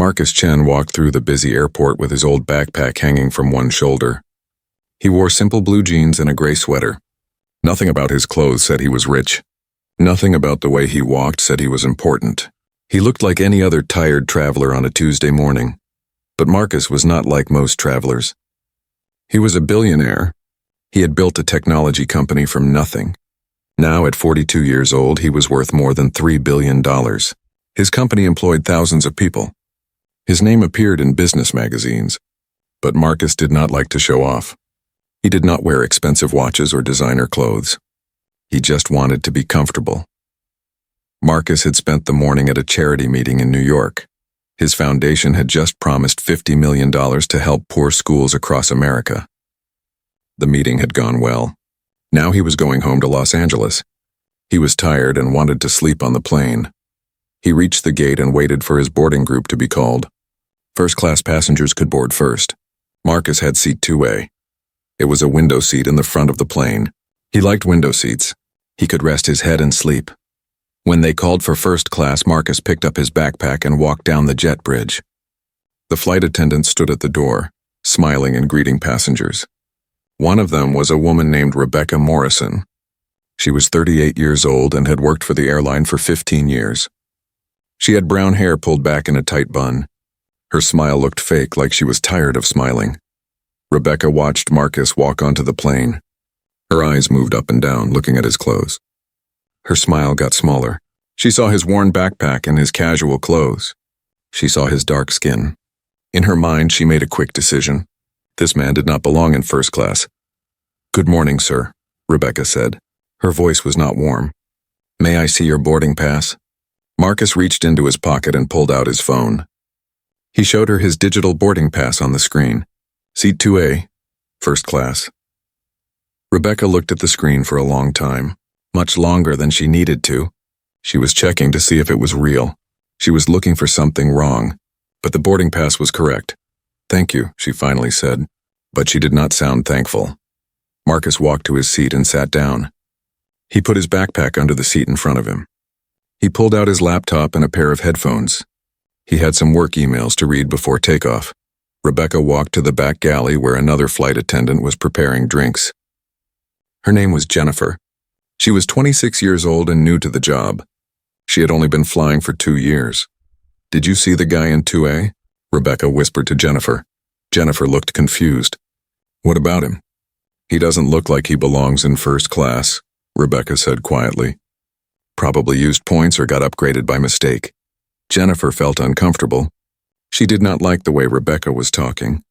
Marcus Chen walked through the busy airport with his old backpack hanging from one shoulder. He wore simple blue jeans and a gray sweater. Nothing about his clothes said he was rich. Nothing about the way he walked said he was important. He looked like any other tired traveler on a Tuesday morning. But Marcus was not like most travelers. He was a billionaire. He had built a technology company from nothing. Now, at 42 years old, he was worth more than $3 billion. His company employed thousands of people. His name appeared in business magazines. But Marcus did not like to show off. He did not wear expensive watches or designer clothes. He just wanted to be comfortable. Marcus had spent the morning at a charity meeting in New York. His foundation had just promised $50 million to help poor schools across America. The meeting had gone well. Now he was going home to Los Angeles. He was tired and wanted to sleep on the plane. He reached the gate and waited for his boarding group to be called. First-class passengers could board first. Marcus had seat 2A. It was a window seat in the front of the plane. He liked window seats. He could rest his head and sleep. When they called for first class, Marcus picked up his backpack and walked down the jet bridge. The flight attendant stood at the door, smiling and greeting passengers. One of them was a woman named Rebecca Morrison. She was 38 years old and had worked for the airline for 15 years. She had brown hair pulled back in a tight bun. Her smile looked fake, like she was tired of smiling. Rebecca watched Marcus walk onto the plane. Her eyes moved up and down, looking at his clothes. Her smile got smaller. She saw his worn backpack and his casual clothes. She saw his dark skin. In her mind, she made a quick decision. This man did not belong in first class. "Good morning, sir," Rebecca said. Her voice was not warm. "May I see your boarding pass?" Marcus reached into his pocket and pulled out his phone. He showed her his digital boarding pass on the screen. Seat 2A, first class. Rebecca looked at the screen for a long time, much longer than she needed to. She was checking to see if it was real. She was looking for something wrong, but the boarding pass was correct. "Thank you," she finally said, but she did not sound thankful. Marcus walked to his seat and sat down. He put his backpack under the seat in front of him. He pulled out his laptop and a pair of headphones. He had some work emails to read before takeoff. Rebecca walked to the back galley where another flight attendant was preparing drinks. Her name was Jennifer. She was 26 years old and new to the job. She had only been flying for 2 years. "Did you see the guy in 2A? Rebecca whispered to Jennifer. Jennifer looked confused. "What about him?" "He doesn't look like he belongs in first class," Rebecca said quietly. "Probably used points or got upgraded by mistake." Jennifer felt uncomfortable. She did not like the way Rebecca was talking.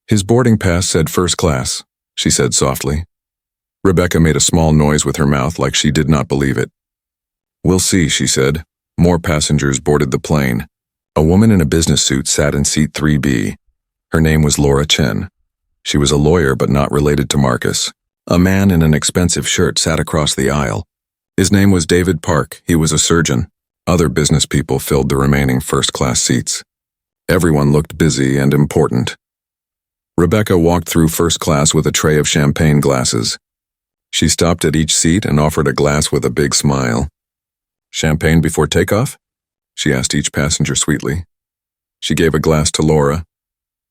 "His boarding pass said first class," she said softly. Rebecca made a small noise with her mouth like she did not believe it. "We'll see," she said. More passengers boarded the plane. A woman in a business suit sat in seat 3B. Her name was Laura Chen. She was a lawyer but not related to Marcus. A man in an expensive shirt sat across the aisle. His name was David Park. He was a surgeon. Other business people filled the remaining first-class seats. Everyone looked busy and important. Rebecca walked through first class with a tray of champagne glasses. She stopped at each seat and offered a glass with a big smile. "Champagne before takeoff?" she asked each passenger sweetly. She gave a glass to Laura.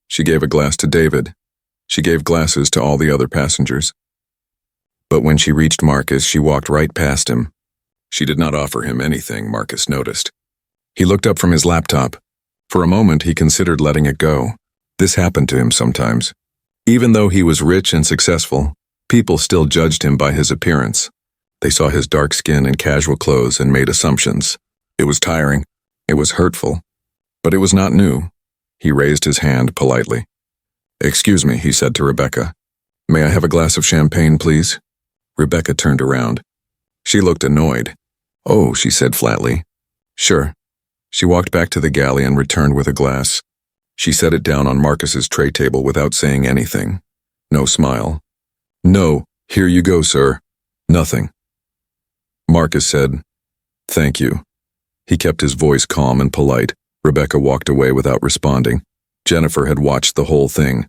She gave a glass to David. She gave glasses to all the other passengers. But when she reached Marcus, she walked right past him. She did not offer him anything, Marcus noticed. He looked up from his laptop. For a moment, he considered letting it go. This happened to him sometimes. Even though he was rich and successful, people still judged him by his appearance. They saw his dark skin and casual clothes and made assumptions. It was tiring. It was hurtful. But it was not new. He raised his hand politely. "Excuse me," he said to Rebecca. "May I have a glass of champagne, please?" Rebecca turned around. She looked annoyed. "Oh," she said flatly. "Sure." She walked back to the galley and returned with a glass. She set it down on Marcus's tray table without saying anything. No smile. "No, here you go, sir." "Nothing." Marcus said, "Thank you." He kept his voice calm and polite. Rebecca walked away without responding. Jennifer had watched the whole thing.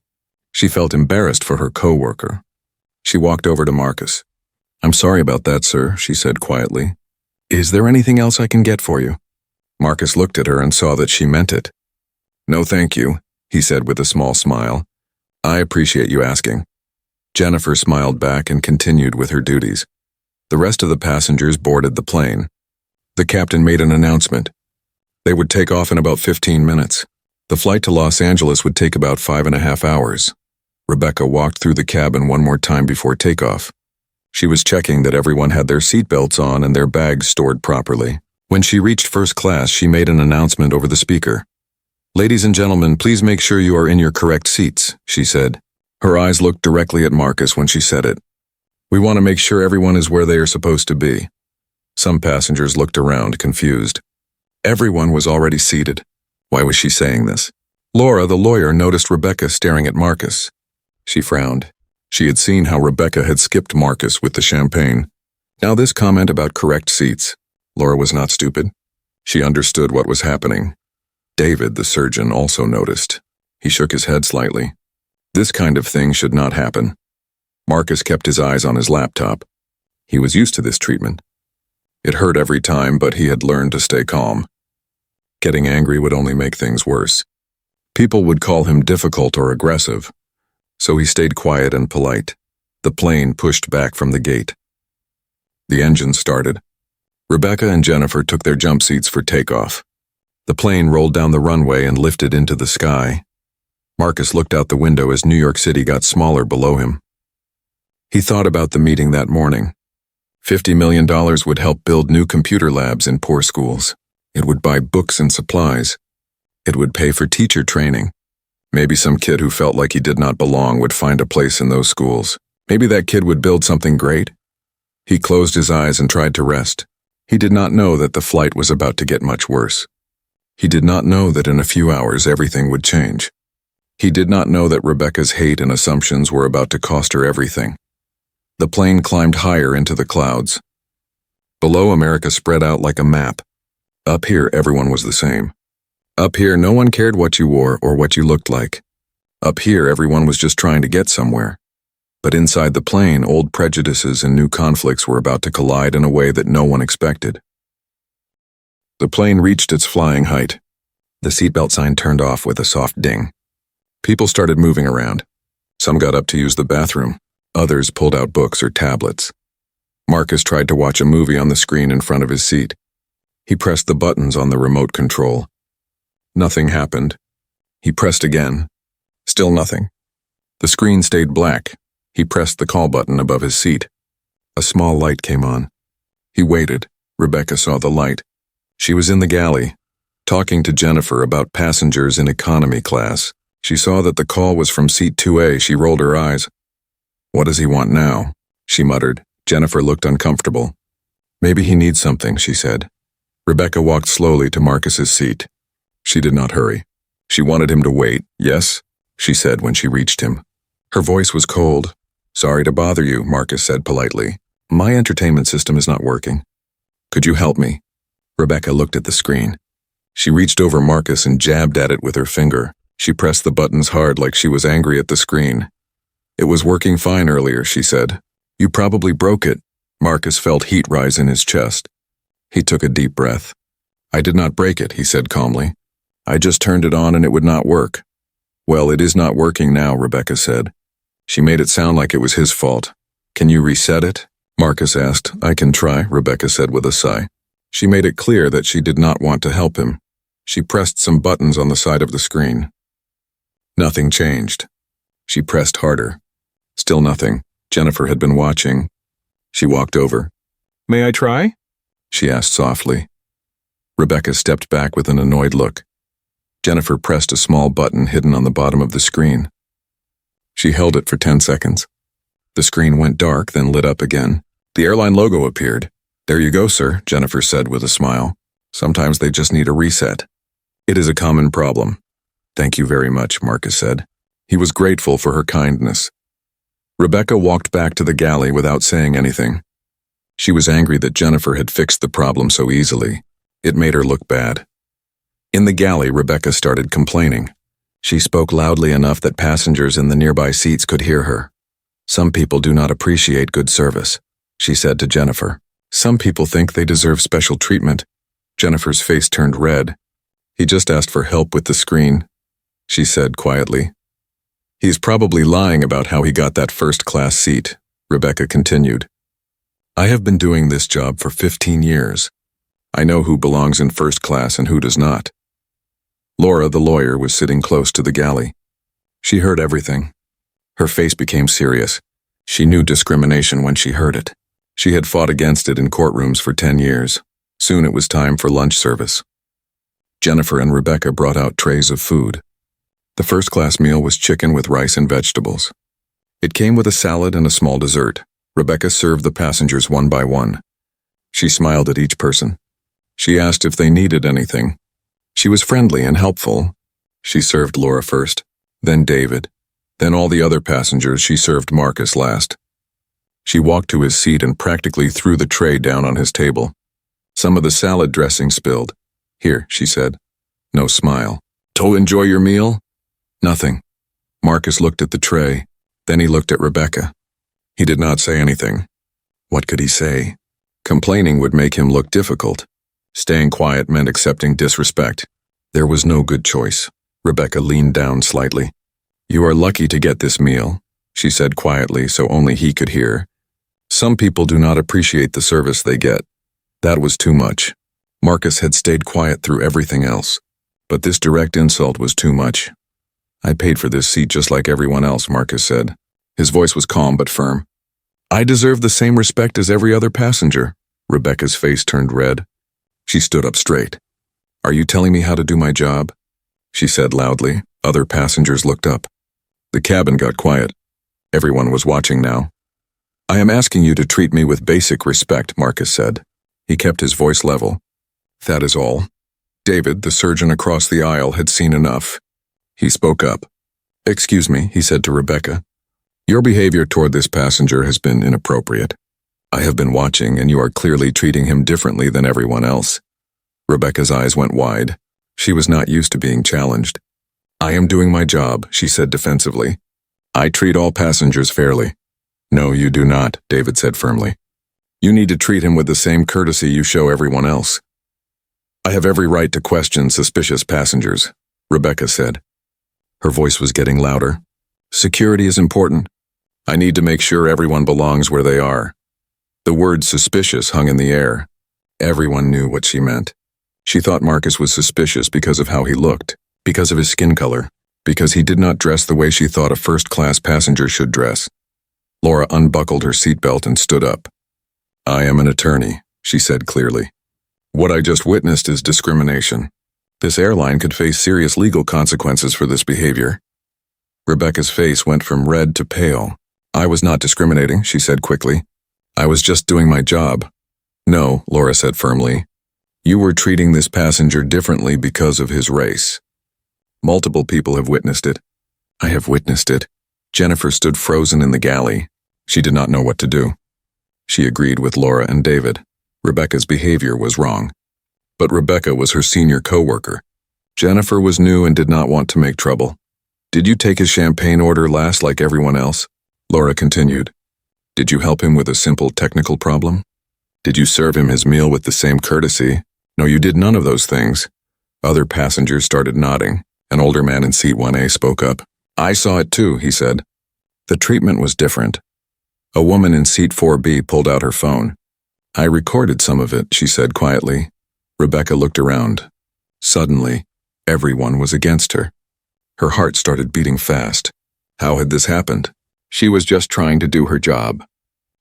She felt embarrassed for her coworker. She walked over to Marcus. "I'm sorry about that, sir," she said quietly. "Is there anything else I can get for you?" Marcus looked at her and saw that she meant it. "No, thank you," he said with a small smile. "I appreciate you asking." Jennifer smiled back and continued with her duties. The rest of the passengers boarded the plane. The captain made an announcement. They would take off in about 15 minutes. The flight to Los Angeles would take about 5.5 hours. Rebecca walked through the cabin one more time before takeoff. She was checking that everyone had their seatbelts on and their bags stored properly. When she reached first class, she made an announcement over the speaker. "Ladies and gentlemen, please make sure you are in your correct seats," she said. Her eyes looked directly at Marcus when she said it. "We want to make sure everyone is where they are supposed to be." Some passengers looked around, confused. Everyone was already seated. Why was she saying this? Laura, the lawyer, noticed Rebecca staring at Marcus. She frowned. She had seen how Rebecca had skipped Marcus with the champagne. Now this comment about correct seats. Laura was not stupid. She understood what was happening. David, the surgeon, also noticed. He shook his head slightly. This kind of thing should not happen. Marcus kept his eyes on his laptop. He was used to this treatment. It hurt every time, but he had learned to stay calm. Getting angry would only make things worse. People would call him difficult or aggressive. So he stayed quiet and polite. The plane pushed back from the gate. The engine started. Rebecca and Jennifer took their jump seats for takeoff. The plane rolled down the runway and lifted into the sky. Marcus looked out the window as New York City got smaller below him. He thought about the meeting that morning. $50 million would help build new computer labs in poor schools. It would buy books and supplies. It would pay for teacher training. Maybe some kid who felt like he did not belong would find a place in those schools. Maybe that kid would build something great. He closed his eyes and tried to rest. He did not know that the flight was about to get much worse. He did not know that in a few hours everything would change. He did not know that Rebecca's hate and assumptions were about to cost her everything. The plane climbed higher into the clouds. Below, America spread out like a map. Up here, everyone was the same. Up here, no one cared what you wore or what you looked like. Up here, everyone was just trying to get somewhere. But inside the plane, old prejudices and new conflicts were about to collide in a way that no one expected. The plane reached its flying height. The seatbelt sign turned off with a soft ding. People started moving around. Some got up to use the bathroom. Others pulled out books or tablets. Marcus tried to watch a movie on the screen in front of his seat. He pressed the buttons on the remote control. Nothing happened. He pressed again. Still nothing. The screen stayed black. He pressed the call button above his seat. A small light came on. He waited. Rebecca saw the light. She was in the galley, talking to Jennifer about passengers in economy class. She saw that the call was from seat 2A. She rolled her eyes. "What does he want now?" she muttered. Jennifer looked uncomfortable. "Maybe he needs something," she said. Rebecca walked slowly to Marcus's seat. She did not hurry. She wanted him to wait. "Yes," she said when she reached him. Her voice was cold. "Sorry to bother you," Marcus said politely. "My entertainment system is not working. Could you help me?" Rebecca looked at the screen. She reached over Marcus and jabbed at it with her finger. She pressed the buttons hard like she was angry at the screen. "It was working fine earlier," she said. "You probably broke it." Marcus felt heat rise in his chest. He took a deep breath. "I did not break it," he said calmly. "I just turned it on and it would not work." "Well, it is not working now," Rebecca said. She made it sound like it was his fault. "Can you reset it?" Marcus asked. "I can try," Rebecca said with a sigh. She made it clear that she did not want to help him. She pressed some buttons on the side of the screen. Nothing changed. She pressed harder. Still nothing. Jennifer had been watching. She walked over. "May I try?" she asked softly. Rebecca stepped back with an annoyed look. Jennifer pressed a small button hidden on the bottom of the screen. She held it for 10 seconds. The screen went dark, then lit up again. The airline logo appeared. "There you go, sir," Jennifer said with a smile. "Sometimes they just need a reset. It is a common problem." "Thank you very much," Marcus said. He was grateful for her kindness. Rebecca walked back to the galley without saying anything. She was angry that Jennifer had fixed the problem so easily. It made her look bad. In the galley, Rebecca started complaining. She spoke loudly enough that passengers in the nearby seats could hear her. "Some people do not appreciate good service," she said to Jennifer. "Some people think they deserve special treatment." Jennifer's face turned red. "He just asked for help with the screen," she said quietly. He's probably lying about how he got that first-class seat, Rebecca continued. I have been doing this job for 15 years. I know who belongs in first class and who does not. Laura, the lawyer, was sitting close to the galley. She heard everything. Her face became serious. She knew discrimination when she heard it. She had fought against it in courtrooms for 10 years. Soon it was time for lunch service. Jennifer and Rebecca brought out trays of food. The first-class meal was chicken with rice and vegetables. It came with a salad and a small dessert. Rebecca served the passengers one by one. She smiled at each person. She asked if they needed anything. She was friendly and helpful. She served Laura first, then David, then all the other passengers. She served Marcus last. She walked to his seat and practically threw the tray down on his table. Some of the salad dressing spilled. Here, she said. No smile. To enjoy your meal? Nothing. Marcus looked at the tray. Then he looked at Rebecca. He did not say anything. What could he say? Complaining would make him look difficult. Staying quiet meant accepting disrespect. There was no good choice. Rebecca leaned down slightly. You are lucky to get this meal, she said quietly so only he could hear. Some people do not appreciate the service they get. That was too much. Marcus had stayed quiet through everything else, but this direct insult was too much. I paid for this seat just like everyone else, Marcus said. His voice was calm but firm. I deserve the same respect as every other passenger. Rebecca's face turned red. She stood up straight. Are you telling me how to do my job? She said loudly. Other passengers looked up. The cabin got quiet. Everyone was watching now. I am asking you to treat me with basic respect, Marcus said. He kept his voice level. That is all. David, the surgeon across the aisle, had seen enough. He spoke up. Excuse me, he said to Rebecca. Your behavior toward this passenger has been inappropriate. I have been watching, and you are clearly treating him differently than everyone else. Rebecca's eyes went wide. She was not used to being challenged. I am doing my job, she said defensively. I treat all passengers fairly. No, you do not, David said firmly. You need to treat him with the same courtesy you show everyone else. I have every right to question suspicious passengers, Rebecca said. Her voice was getting louder. Security is important. I need to make sure everyone belongs where they are. The word suspicious hung in the air. Everyone knew what she meant. She thought Marcus was suspicious because of how he looked, because of his skin color, because he did not dress the way she thought a first-class passenger should dress. Laura unbuckled her seatbelt and stood up. I am an attorney, she said clearly. What I just witnessed is discrimination. This airline could face serious legal consequences for this behavior. Rebecca's face went from red to pale. I was not discriminating, she said quickly. I was just doing my job. No, Laura said firmly. You were treating this passenger differently because of his race. Multiple people have witnessed it. I have witnessed it. Jennifer stood frozen in the galley. She did not know what to do. She agreed with Laura and David. Rebecca's behavior was wrong. But Rebecca was her senior co-worker. Jennifer was new and did not want to make trouble. Did you take his champagne order last like everyone else? Laura continued. Did you help him with a simple technical problem? Did you serve him his meal with the same courtesy? No, you did none of those things. Other passengers started nodding. An older man in seat 1A spoke up. I saw it too, he said. The treatment was different. A woman in seat 4B pulled out her phone. I recorded some of it, she said quietly. Rebecca looked around. Suddenly, everyone was against her. Her heart started beating fast. How had this happened? She was just trying to do her job.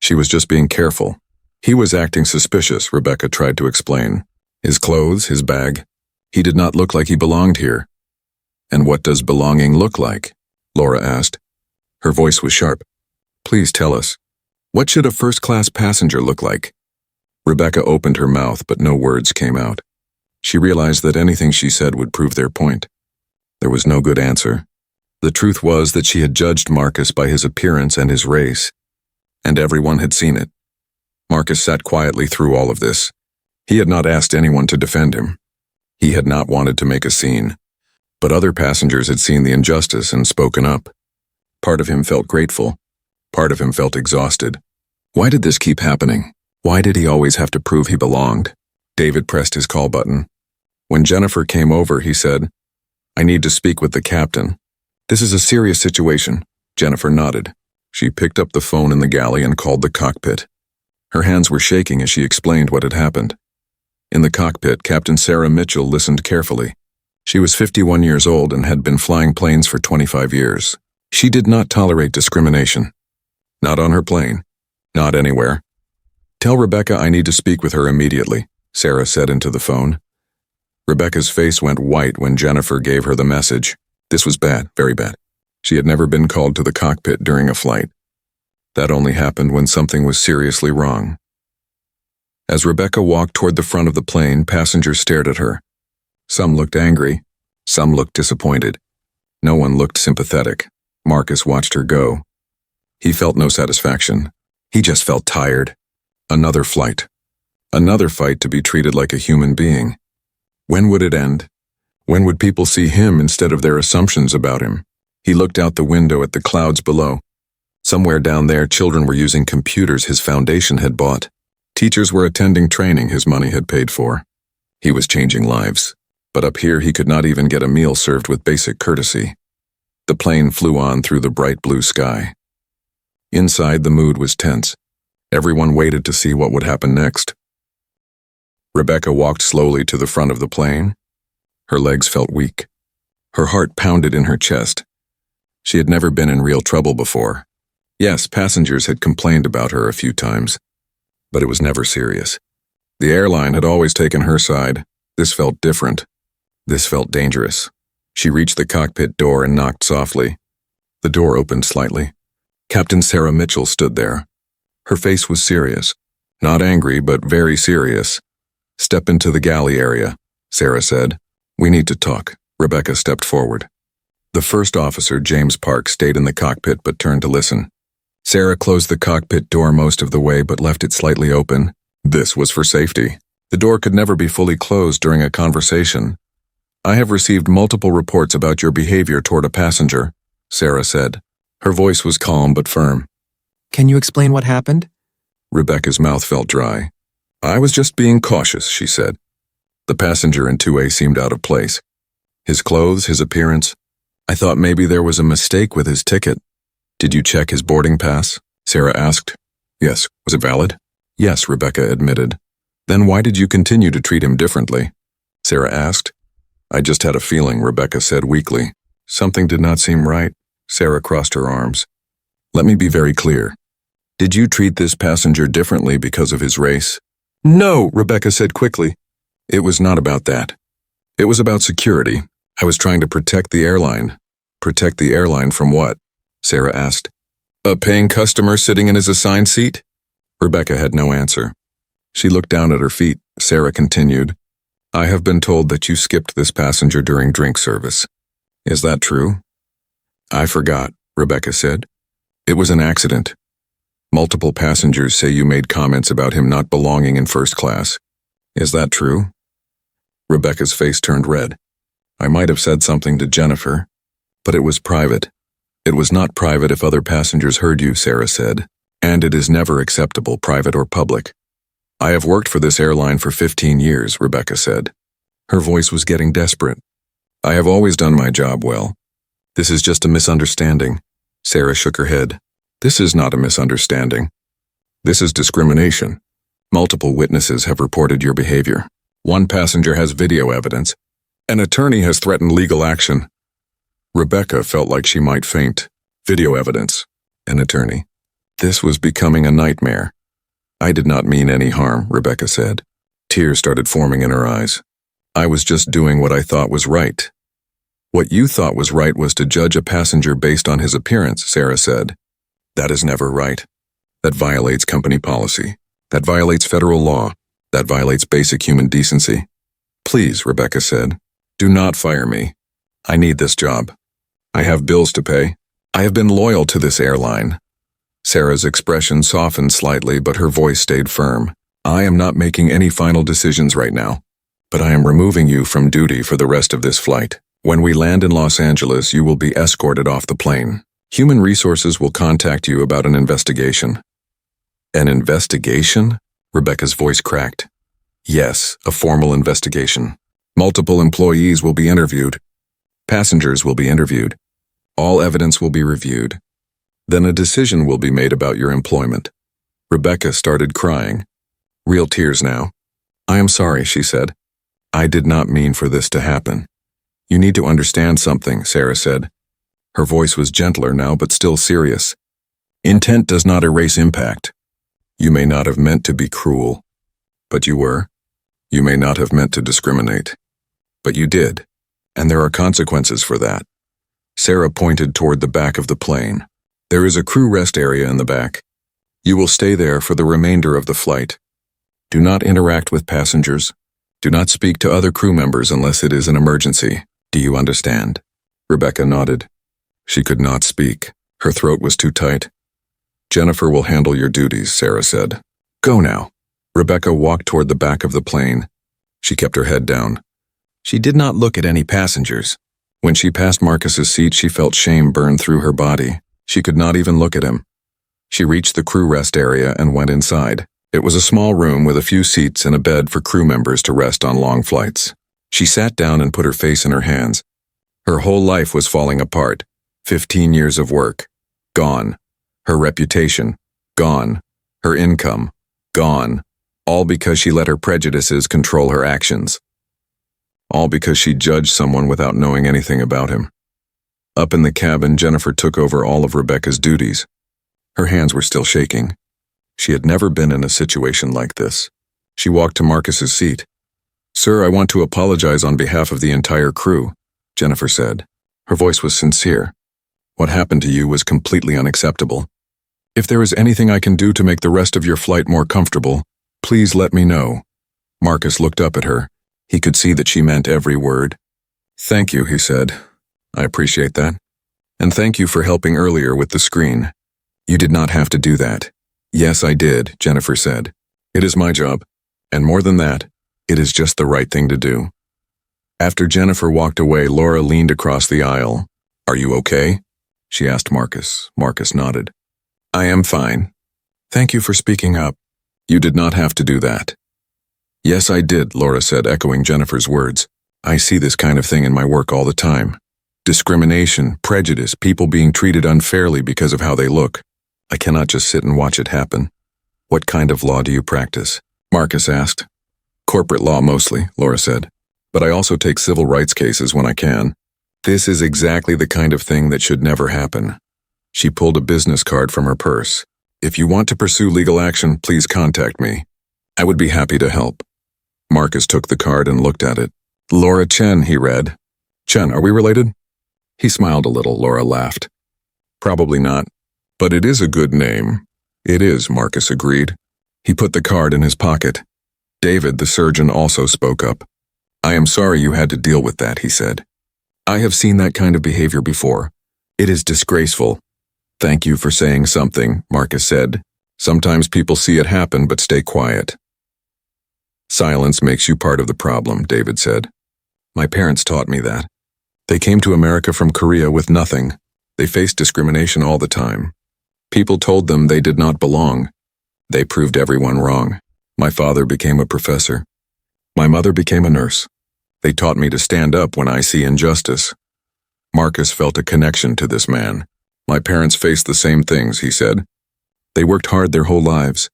She was just being careful. He was acting suspicious, Rebecca tried to explain. His clothes, his bag. He did not look like he belonged here. And what does belonging look like? Laura asked. Her voice was sharp. Please tell us. What should a first-class passenger look like? Rebecca opened her mouth, but no words came out. She realized that anything she said would prove their point. There was no good answer. The truth was that she had judged Marcus by his appearance and his race, and everyone had seen it. Marcus sat quietly through all of this. He had not asked anyone to defend him. He had not wanted to make a scene. But other passengers had seen the injustice and spoken up. Part of him felt grateful. Part of him felt exhausted. Why did this keep happening? Why did he always have to prove he belonged? David pressed his call button. When Jennifer came over, he said, I need to speak with the captain. This is a serious situation. Jennifer nodded. She picked up the phone in the galley and called the cockpit. Her hands were shaking as she explained what had happened. In the cockpit, Captain Sarah Mitchell listened carefully. She was 51 years old and had been flying planes for 25 years. She did not tolerate discrimination. Not on her plane. Not anywhere. Tell Rebecca I need to speak with her immediately, Sarah said into the phone. Rebecca's face went white when Jennifer gave her the message. This was bad, very bad. She had never been called to the cockpit during a flight. That only happened when something was seriously wrong. As Rebecca walked toward the front of the plane, passengers stared at her. Some looked angry. Some looked disappointed. No one looked sympathetic. Marcus watched her go. He felt no satisfaction. He just felt tired. Another flight. Another fight to be treated like a human being. When would it end? When would people see him instead of their assumptions about him? He looked out the window at the clouds below. Somewhere down there, children were using computers his foundation had bought. Teachers were attending training his money had paid for. He was changing lives. But up here, he could not even get a meal served with basic courtesy. The plane flew on through the bright blue sky. Inside, the mood was tense. Everyone waited to see what would happen next. Rebecca walked slowly to the front of the plane. Her legs felt weak. Her heart pounded in her chest. She had never been in real trouble before. Yes, passengers had complained about her a few times, but it was never serious. The airline had always taken her side. This felt different. This felt dangerous. She reached the cockpit door and knocked softly. The door opened slightly. Captain Sarah Mitchell stood there. Her face was serious. Not angry, but very serious. Step into the galley area, Sarah said. We need to talk. Rebecca stepped forward. The first officer, James Park, stayed in the cockpit but turned to listen. Sarah closed the cockpit door most of the way but left it slightly open. This was for safety. The door could never be fully closed during a conversation. I have received multiple reports about your behavior toward a passenger, Sarah said. Her voice was calm but firm. Can you explain what happened? Rebecca's mouth felt dry. I was just being cautious, she said. The passenger in 2A seemed out of place. His clothes, his appearance. I thought maybe there was a mistake with his ticket. Did you check his boarding pass? Sarah asked. Yes. Was it valid? Yes, Rebecca admitted. Then why did you continue to treat him differently? Sarah asked. I just had a feeling, Rebecca said weakly. Something did not seem right. Sarah crossed her arms. Let me be very clear. Did you treat this passenger differently because of his race? No, Rebecca said quickly. It was not about that. It was about security. I was trying to protect the airline. Protect the airline from what? Sarah asked. A paying customer sitting in his assigned seat? Rebecca had no answer. She looked down at her feet. Sarah continued. I have been told that you skipped this passenger during drink service. Is that true? I forgot, Rebecca said. It was an accident. Multiple passengers say you made comments about him not belonging in first class. Is that true? Rebecca's face turned red. I might have said something to Jennifer, but it was private. It was not private if other passengers heard you, Sarah said, and it is never acceptable, private or public. I have worked for this airline for 15 years, Rebecca said. Her voice was getting desperate. I have always done my job well. This is just a misunderstanding. Sarah shook her head. This is not a misunderstanding. This is discrimination. Multiple witnesses have reported your behavior. One passenger has video evidence. An attorney has threatened legal action. Rebecca felt like she might faint. Video evidence. An attorney. This was becoming a nightmare. I did not mean any harm, Rebecca said. Tears started forming in her eyes. I was just doing what I thought was right. What you thought was right was to judge a passenger based on his appearance, Sarah said. That is never right. That violates company policy. That violates federal law. That violates basic human decency. Please, Rebecca said, do not fire me. I need this job. I have bills to pay. I have been loyal to this airline. Sarah's expression softened slightly, but her voice stayed firm. I am not making any final decisions right now, but I am removing you from duty for the rest of this flight. When we land in Los Angeles, you will be escorted off the plane. Human Resources will contact you about an investigation. An investigation? Rebecca's voice cracked. Yes, a formal investigation. Multiple employees will be interviewed. Passengers will be interviewed. All evidence will be reviewed. Then a decision will be made about your employment. Rebecca started crying. Real tears now. I am sorry, she said. I did not mean for this to happen. You need to understand something, Sarah said. Her voice was gentler now, but still serious. Intent does not erase impact. You may not have meant to be cruel, but you were. You may not have meant to discriminate, but you did, and there are consequences for that. Sarah pointed toward the back of the plane. There is a crew rest area in the back. You will stay there for the remainder of the flight. Do not interact with passengers. Do not speak to other crew members unless it is an emergency. Do you understand? Rebecca nodded. She could not speak. Her throat was too tight. Jennifer will handle your duties, Sarah said. Go now. Rebecca walked toward the back of the plane. She kept her head down. She did not look at any passengers. When she passed Marcus's seat, she felt shame burn through her body. She could not even look at him. She reached the crew rest area and went inside. It was a small room with a few seats and a bed for crew members to rest on long flights. She sat down and put her face in her hands. Her whole life was falling apart. 15 years of work. Gone. Her reputation. Gone. Her income. Gone. All because she let her prejudices control her actions. All because she judged someone without knowing anything about him. Up in the cabin, Jennifer took over all of Rebecca's duties. Her hands were still shaking. She had never been in a situation like this. She walked to Marcus's seat. Sir, I want to apologize on behalf of the entire crew, Jennifer said. Her voice was sincere. What happened to you was completely unacceptable. If there is anything I can do to make the rest of your flight more comfortable, please let me know. Marcus looked up at her. He could see that she meant every word. Thank you, he said. I appreciate that. And thank you for helping earlier with the screen. You did not have to do that. Yes, I did, Jennifer said. It is my job. And more than that, it is just the right thing to do. After Jennifer walked away, Laura leaned across the aisle. Are you okay? She asked Marcus. Marcus nodded. I am fine. Thank you for speaking up. You did not have to do that. Yes, I did, Laura said, echoing Jennifer's words. I see this kind of thing in my work all the time. Discrimination, prejudice, people being treated unfairly because of how they look. I cannot just sit and watch it happen. What kind of law do you practice? Marcus asked. Corporate law mostly, Laura said. But I also take civil rights cases when I can. This is exactly the kind of thing that should never happen. She pulled a business card from her purse. If you want to pursue legal action, please contact me. I would be happy to help. Marcus took the card and looked at it. Laura Chen, he read. Chen, are we related? He smiled a little. Laura laughed. Probably not, but it is a good name. It is, Marcus agreed. He put the card in his pocket. David, the surgeon, also spoke up. I am sorry you had to deal with that, he said. I have seen that kind of behavior before. It is disgraceful. Thank you for saying something, Marcus said. Sometimes people see it happen but stay quiet. Silence makes you part of the problem, David said. My parents taught me that. They came to America from Korea with nothing. They faced discrimination all the time. People told them they did not belong. They proved everyone wrong. My father became a professor. My mother became a nurse. They taught me to stand up when I see injustice. Marcus felt a connection to this man. My parents faced the same things, he said. They worked hard their whole lives.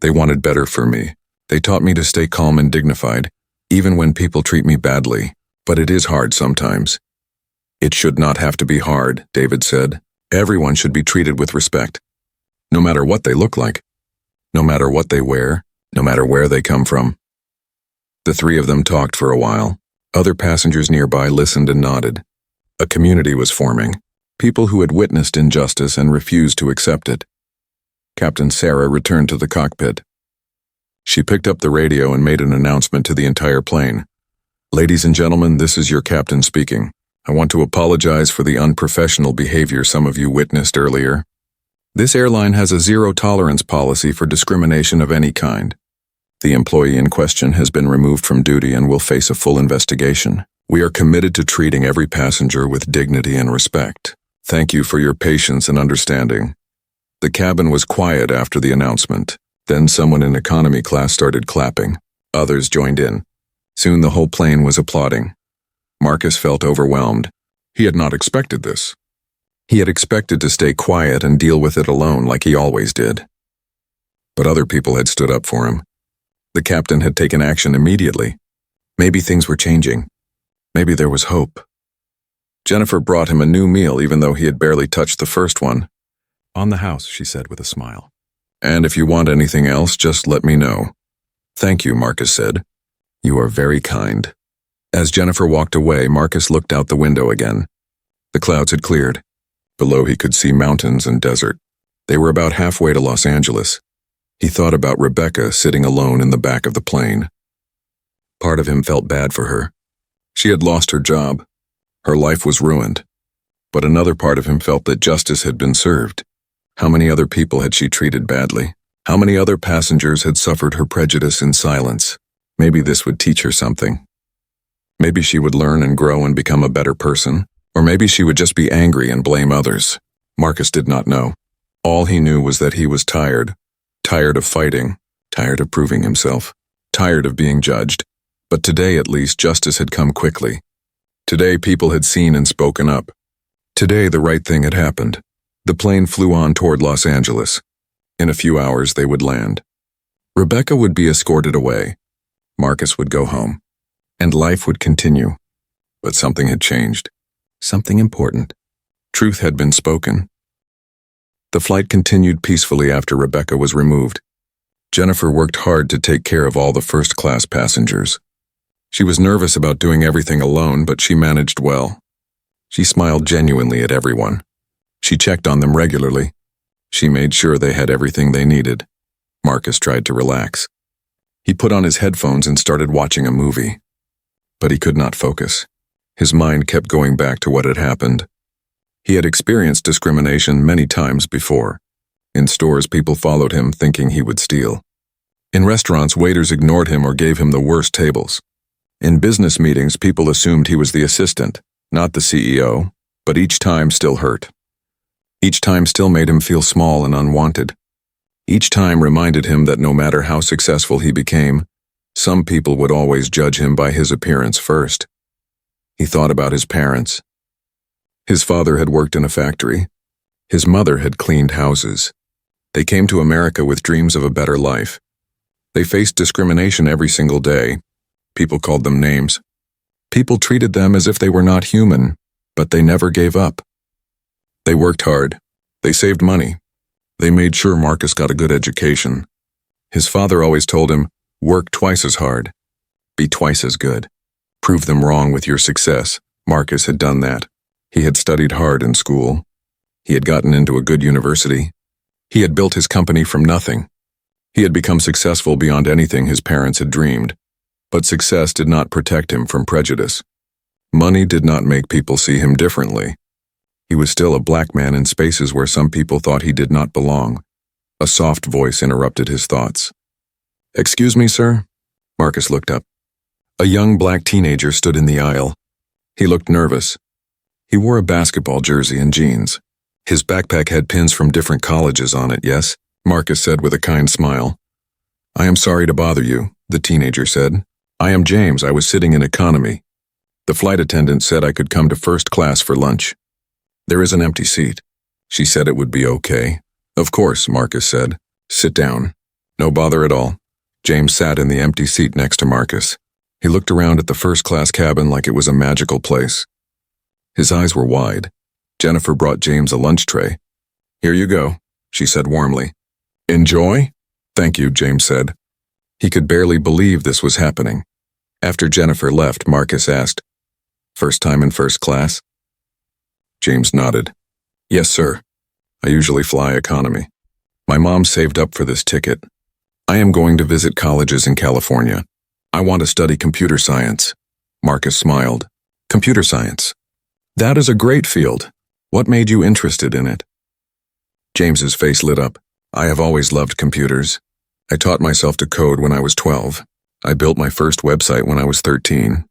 They wanted better for me. They taught me to stay calm and dignified, even when people treat me badly. But it is hard sometimes. It should not have to be hard, David said. Everyone should be treated with respect. No matter what they look like. No matter what they wear. No matter where they come from. The three of them talked for a while. Other passengers nearby listened and nodded. A community was forming. People who had witnessed injustice and refused to accept it. Captain Sarah returned to the cockpit. She picked up the radio and made an announcement to the entire plane. Ladies and gentlemen, this is your captain speaking. I want to apologize for the unprofessional behavior some of you witnessed earlier. This airline has a zero-tolerance policy for discrimination of any kind. The employee in question has been removed from duty and will face a full investigation. We are committed to treating every passenger with dignity and respect. Thank you for your patience and understanding. The cabin was quiet after the announcement. Then someone in economy class started clapping. Others joined in. Soon the whole plane was applauding. Marcus felt overwhelmed. He had not expected this. He had expected to stay quiet and deal with it alone like he always did. But other people had stood up for him. The captain had taken action immediately. Maybe things were changing. Maybe there was hope. Jennifer brought him a new meal even though he had barely touched the first one. "On the house," she said with a smile. "And if you want anything else, just let me know." "Thank you," Marcus said. "You are very kind." As Jennifer walked away, Marcus looked out the window again. The clouds had cleared. Below he could see mountains and desert. They were about halfway to Los Angeles. He thought about Rebecca sitting alone in the back of the plane. Part of him felt bad for her. She had lost her job. Her life was ruined. But another part of him felt that justice had been served. How many other people had she treated badly? How many other passengers had suffered her prejudice in silence? Maybe this would teach her something. Maybe she would learn and grow and become a better person. Or maybe she would just be angry and blame others. Marcus did not know. All he knew was that he was tired. Tired of fighting. Tired of proving himself. Tired of being judged. But today at least justice had come quickly. Today people had seen and spoken up. Today the right thing had happened. The plane flew on toward Los Angeles. In a few hours they would land. Rebecca would be escorted away. Marcus would go home. And life would continue. But something had changed. Something important. Truth had been spoken. The flight continued peacefully after Rebecca was removed. Jennifer worked hard to take care of all the first-class passengers. She was nervous about doing everything alone, but she managed well. She smiled genuinely at everyone. She checked on them regularly. She made sure they had everything they needed. Marcus tried to relax. He put on his headphones and started watching a movie. But he could not focus. His mind kept going back to what had happened. He had experienced discrimination many times before. In stores, people followed him thinking he would steal. In restaurants, waiters ignored him or gave him the worst tables. In business meetings, people assumed he was the assistant, not the CEO, but each time still hurt. Each time still made him feel small and unwanted. Each time reminded him that no matter how successful he became, some people would always judge him by his appearance first. He thought about his parents. His father had worked in a factory. His mother had cleaned houses. They came to America with dreams of a better life. They faced discrimination every single day. People called them names. People treated them as if they were not human, but they never gave up. They worked hard. They saved money. They made sure Marcus got a good education. His father always told him, "Work twice as hard. Be twice as good. Prove them wrong with your success." Marcus had done that. He had studied hard in school. He had gotten into a good university. He had built his company from nothing. He had become successful beyond anything his parents had dreamed. But success did not protect him from prejudice. Money did not make people see him differently. He was still a black man in spaces where some people thought he did not belong. A soft voice interrupted his thoughts. "Excuse me, sir?" Marcus looked up. A young black teenager stood in the aisle. He looked nervous. He wore a basketball jersey and jeans. His backpack had pins from different colleges on it, yes? Marcus said with a kind smile. "I am sorry to bother you," the teenager said. "I am James. I was sitting in economy. The flight attendant said I could come to first class for lunch. There is an empty seat. She said it would be okay." "Of course," Marcus said. "Sit down." "No bother at all." James sat in the empty seat next to Marcus. He looked around at the first-class cabin like it was a magical place. His eyes were wide. Jennifer brought James a lunch tray. "Here you go," she said warmly. "Enjoy?" "Thank you," James said. He could barely believe this was happening. After Jennifer left, Marcus asked, "First time in first class?" James nodded. "Yes, sir. I usually fly economy. My mom saved up for this ticket. I am going to visit colleges in California. I want to study computer science." Marcus smiled. "Computer science. That is a great field. What made you interested in it?" James's face lit up. "I have always loved computers. I taught myself to code when I was 12. I built my first website when I was 13.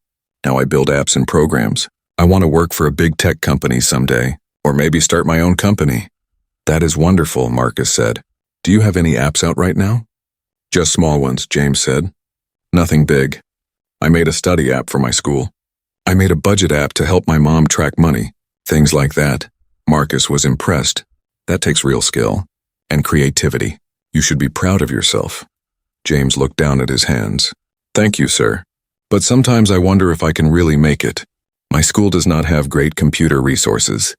Now I build apps and programs. I want to work for a big tech company someday, or maybe start my own company." "That is wonderful," Marcus said. "Do you have any apps out right now?" "Just small ones," James said. "Nothing big. I made a study app for my school. I made a budget app to help my mom track money. Things like that. Marcus was impressed. That takes real skill. And creativity. You should be proud of yourself. James looked down at his hands. Thank you, sir. But sometimes I wonder if I can really make it. My school does not have great computer resources.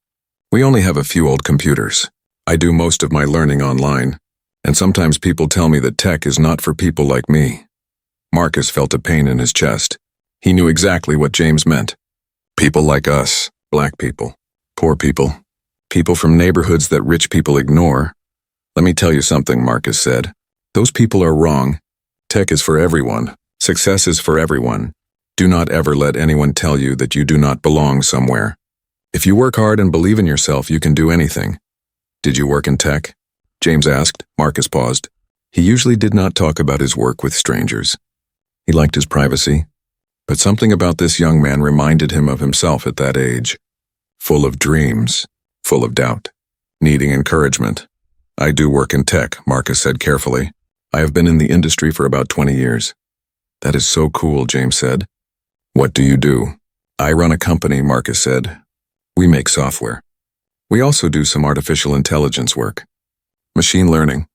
We only have a few old computers. I do most of my learning online. And sometimes people tell me that tech is not for people like me. Marcus felt a pain in his chest. He knew exactly what James meant. People like us, black people, poor people, people from neighborhoods that rich people ignore. Let me tell you something, Marcus said. Those people are wrong. Tech is for everyone. Success is for everyone. Do not ever let anyone tell you that you do not belong somewhere. If you work hard and believe in yourself, you can do anything. Did you work in tech? James asked. Marcus paused. He usually did not talk about his work with strangers. He liked his privacy. But something about this young man reminded him of himself at that age. Full of dreams, full of doubt, needing encouragement. I do work in tech, Marcus said carefully. I have been in the industry for about 20 years. That is so cool, James said. What do you do? I run a company, Marcus said. We make software. We also do some artificial intelligence work. Machine learning.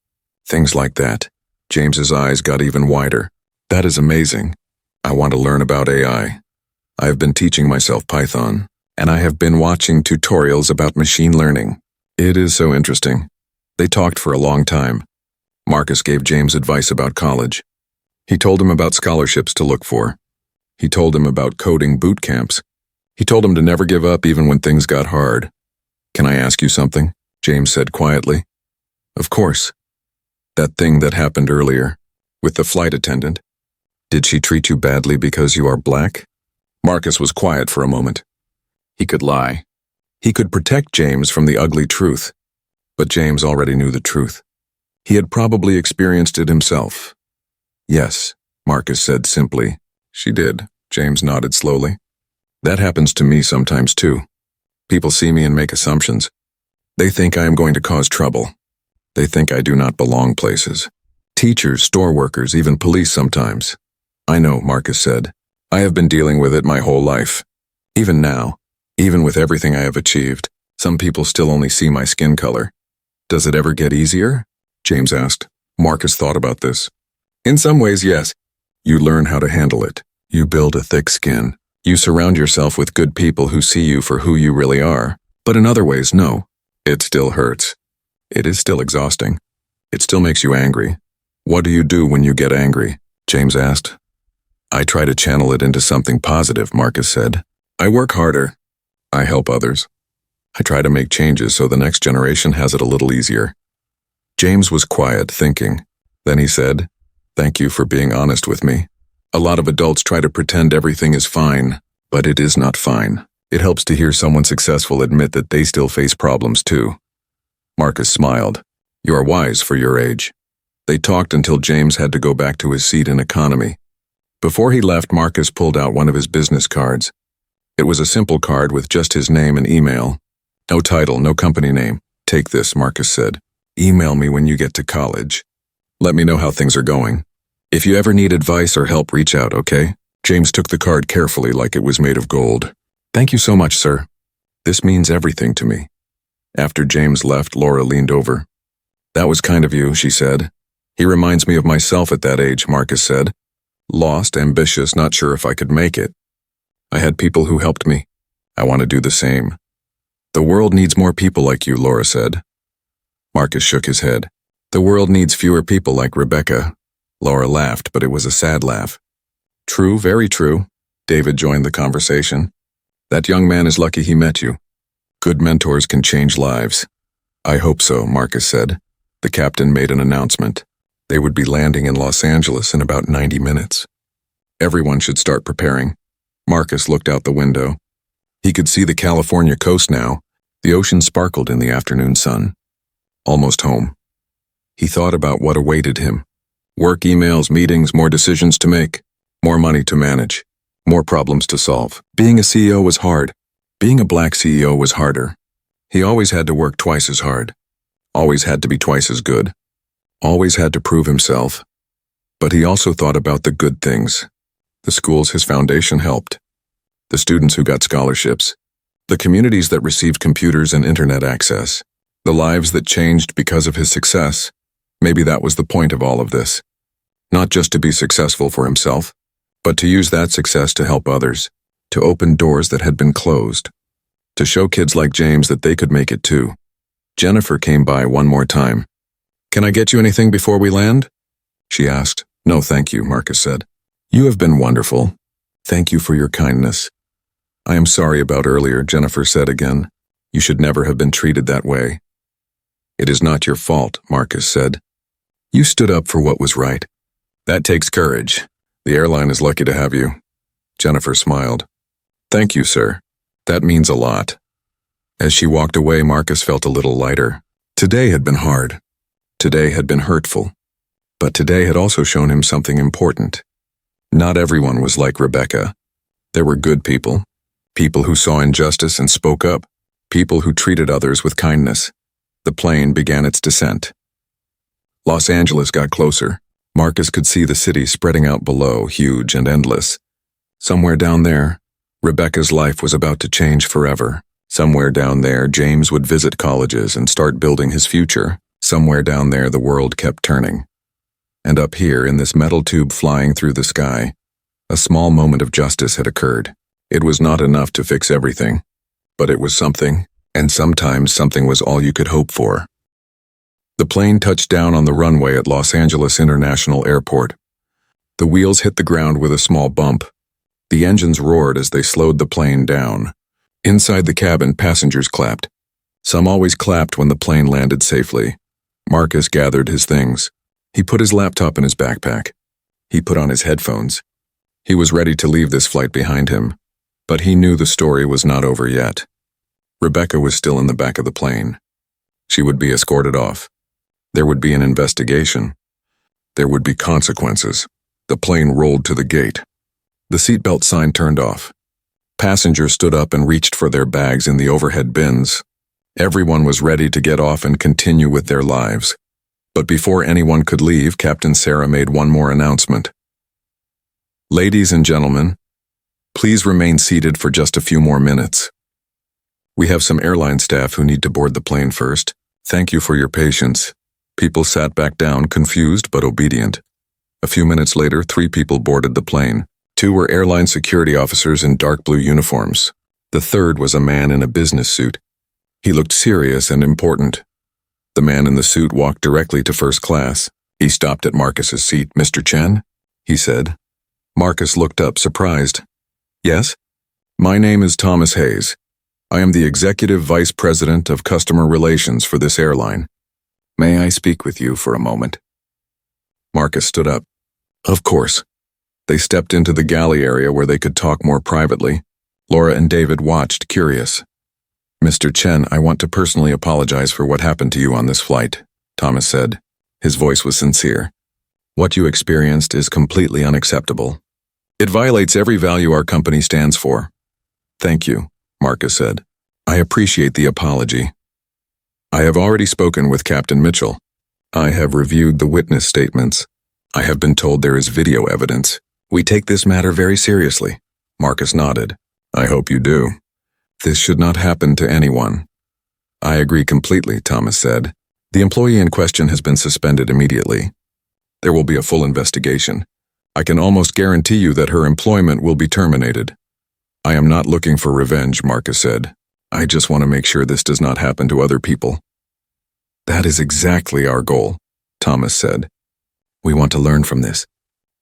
Things like that. James's eyes got even wider. That is amazing. I want to learn about AI. I have been teaching myself Python, and I have been watching tutorials about machine learning. It is so interesting. They talked for a long time. Marcus gave James advice about college. He told him about scholarships to look for. He told him about coding boot camps. He told him to never give up even when things got hard. Can I ask you something? James said quietly. Of course. That thing that happened earlier, with the flight attendant. Did she treat you badly because you are black? Marcus was quiet for a moment. He could lie. He could protect James from the ugly truth. But James already knew the truth. He had probably experienced it himself. Yes, Marcus said simply. She did. James nodded slowly. That happens to me sometimes too. People see me and make assumptions. They think I am going to cause trouble. They think I do not belong places. Teachers, store workers, even police sometimes. I know, Marcus said. I have been dealing with it my whole life. Even now, even with everything I have achieved, some people still only see my skin color. Does it ever get easier? James asked. Marcus thought about this. In some ways, yes. You learn how to handle it. You build a thick skin. You surround yourself with good people who see you for who you really are. But in other ways, no. It still hurts. It is still exhausting. It still makes you angry. What do you do when you get angry? James asked. I try to channel it into something positive, Marcus said. I work harder. I help others. I try to make changes so the next generation has it a little easier. James was quiet, thinking. Then he said, Thank you for being honest with me. A lot of adults try to pretend everything is fine, but it is not fine. It helps to hear someone successful admit that they still face problems too. Marcus smiled. You are wise for your age. They talked until James had to go back to his seat in economy. Before he left, Marcus pulled out one of his business cards. It was a simple card with just his name and email. No title, no company name. Take this, Marcus said. Email me when you get to college. Let me know how things are going. If you ever need advice or help, reach out, okay? James took the card carefully like it was made of gold. Thank you so much, sir. This means everything to me. After James left, Laura leaned over. That was kind of you, she said. He reminds me of myself at that age, Marcus said. Lost, ambitious, not sure if I could make it. I had people who helped me. I want to do the same. The world needs more people like you, Laura said. Marcus shook his head. The world needs fewer people like Rebecca. Laura laughed, but it was a sad laugh. True, very true. David joined the conversation. That young man is lucky he met you. Good mentors can change lives. I hope so, Marcus said. The captain made an announcement. They would be landing in Los Angeles in about 90 minutes. Everyone should start preparing. Marcus looked out the window. He could see the California coast now. The ocean sparkled in the afternoon sun. Almost home. He thought about what awaited him. Work, emails, meetings, more decisions to make. More money to manage. More problems to solve. Being a CEO was hard. Being a black CEO was harder. He always had to work twice as hard. Always had to be twice as good. Always had to prove himself. But he also thought about the good things. The schools his foundation helped. The students who got scholarships. The communities that received computers and internet access. The lives that changed because of his success. Maybe that was the point of all of this. Not just to be successful for himself, but to use that success to help others, to open doors that had been closed, to show kids like James that they could make it too. Jennifer came by one more time. "Can I get you anything before we land?" she asked. "No, thank you," Marcus said. "You have been wonderful. Thank you for your kindness." "I am sorry about earlier," Jennifer said again. "You should never have been treated that way." "It is not your fault," Marcus said. "You stood up for what was right. That takes courage. The airline is lucky to have you." Jennifer smiled. "Thank you, sir. That means a lot." As she walked away, Marcus felt a little lighter. Today had been hard. Today had been hurtful. But today had also shown him something important. Not everyone was like Rebecca. There were good people. People who saw injustice and spoke up. People who treated others with kindness. The plane began its descent. Los Angeles got closer. Marcus could see the city spreading out below, huge and endless. Somewhere down there, Rebecca's life was about to change forever. Somewhere down there, James would visit colleges and start building his future. Somewhere down there, the world kept turning. And up here, in this metal tube flying through the sky, a small moment of justice had occurred. It was not enough to fix everything, but it was something, and sometimes something was all you could hope for. The plane touched down on the runway at Los Angeles International Airport. The wheels hit the ground with a small bump. The engines roared as they slowed the plane down. Inside the cabin, passengers clapped. Some always clapped when the plane landed safely. Marcus gathered his things. He put his laptop in his backpack. He put on his headphones. He was ready to leave this flight behind him, but he knew the story was not over yet. Rebecca was still in the back of the plane. She would be escorted off. There would be an investigation. There would be consequences. The plane rolled to the gate. The seatbelt sign turned off. Passengers stood up and reached for their bags in the overhead bins. Everyone was ready to get off and continue with their lives. But before anyone could leave, Captain Sarah made one more announcement. "Ladies and gentlemen, please remain seated for just a few more minutes. We have some airline staff who need to board the plane first. Thank you for your patience." People sat back down, confused but obedient. A few minutes later, 3 people boarded the plane. 2 were airline security officers in dark blue uniforms. The third was a man in a business suit. He looked serious and important. The man in the suit walked directly to first class. He stopped at Marcus's seat. "Mr. Chen?" he said. Marcus looked up, surprised. "Yes? My name is Thomas Hayes. I am the Executive Vice President of Customer Relations for this airline. May I speak with you for a moment?" Marcus stood up. "Of course." They stepped into the galley area where they could talk more privately. Laura and David watched, curious. "Mr. Chen, I want to personally apologize for what happened to you on this flight," Thomas said. His voice was sincere. "What you experienced is completely unacceptable. It violates every value our company stands for." "Thank you," Marcus said. "I appreciate the apology. I have already spoken with Captain Mitchell. I have reviewed the witness statements. I have been told there is video evidence. We take this matter very seriously." Marcus nodded. "I hope you do. This should not happen to anyone." "I agree completely," Thomas said. "The employee in question has been suspended immediately. There will be a full investigation. I can almost guarantee you that her employment will be terminated." "I am not looking for revenge," Marcus said. "I just want to make sure this does not happen to other people." "That is exactly our goal," Thomas said. "We want to learn from this.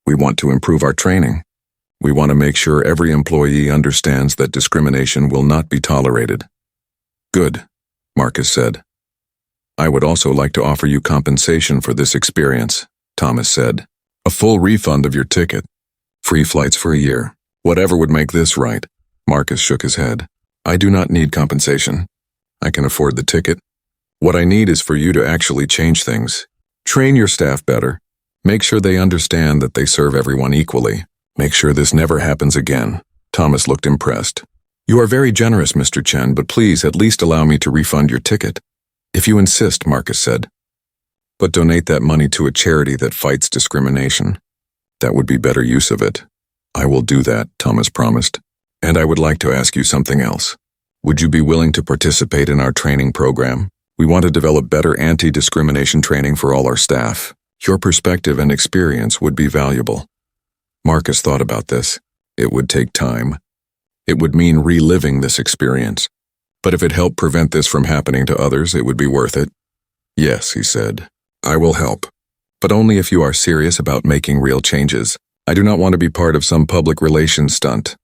We want to improve our training. We want to make sure every employee understands that discrimination will not be tolerated." "Good," Marcus said. "I would also like to offer you compensation for this experience," Thomas said. "A full refund of your ticket. Free flights for a year. Whatever would make this right." Marcus shook his head. "I do not need compensation. I can afford the ticket. What I need is for you to actually change things. Train your staff better. Make sure they understand that they serve everyone equally. Make sure this never happens again." Thomas looked impressed. "You are very generous, Mr. Chen, but please at least allow me to refund your ticket." "If you insist," Marcus said. "But donate that money to a charity that fights discrimination. That would be better use of it." "I will do that," Thomas promised. "And I would like to ask you something else. Would you be willing to participate in our training program? We want to develop better anti-discrimination training for all our staff. Your perspective and experience would be valuable. Marcus thought about this. It would take time. It would mean reliving this experience. But if it helped prevent this from happening to others, it would be worth it. Yes, he said. I will help. But only if you are serious about making real changes. I do not want to be part of some public relations stunt.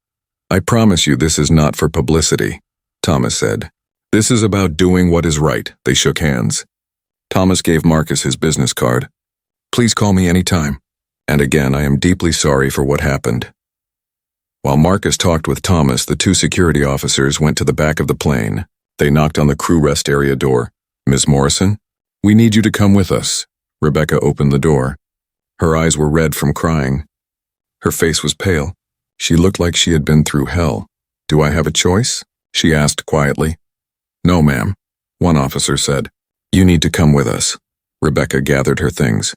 I promise you this is not for publicity, Thomas said. This is about doing what is right. They shook hands. Thomas gave Marcus his business card. Please call me anytime. And again, I am deeply sorry for what happened. While Marcus talked with Thomas, the two security officers went to the back of the plane. They knocked on the crew rest area door. Ms. Morrison? We need you to come with us. Rebecca opened the door. Her eyes were red from crying. Her face was pale. She looked like she had been through hell. Do I have a choice? She asked quietly. No, ma'am, one officer said. You need to come with us. Rebecca gathered her things.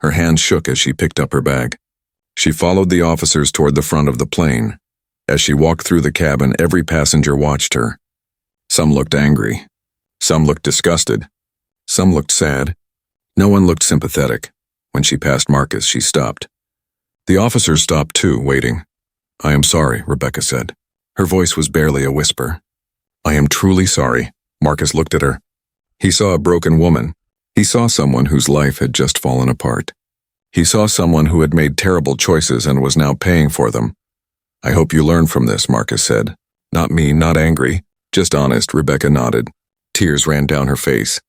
Her hand shook as she picked up her bag. She followed the officers toward the front of the plane. As she walked through the cabin, every passenger watched her. Some looked angry. Some looked disgusted. Some looked sad. No one looked sympathetic. When she passed Marcus, she stopped. The officers stopped too, waiting. I am sorry, Rebecca said. Her voice was barely a whisper. I am truly sorry. Marcus looked at her. He saw a broken woman. He saw someone whose life had just fallen apart. He saw someone who had made terrible choices and was now paying for them. I hope you learn from this, Marcus said. Not mean, not angry, just honest, Rebecca nodded. Tears ran down her face.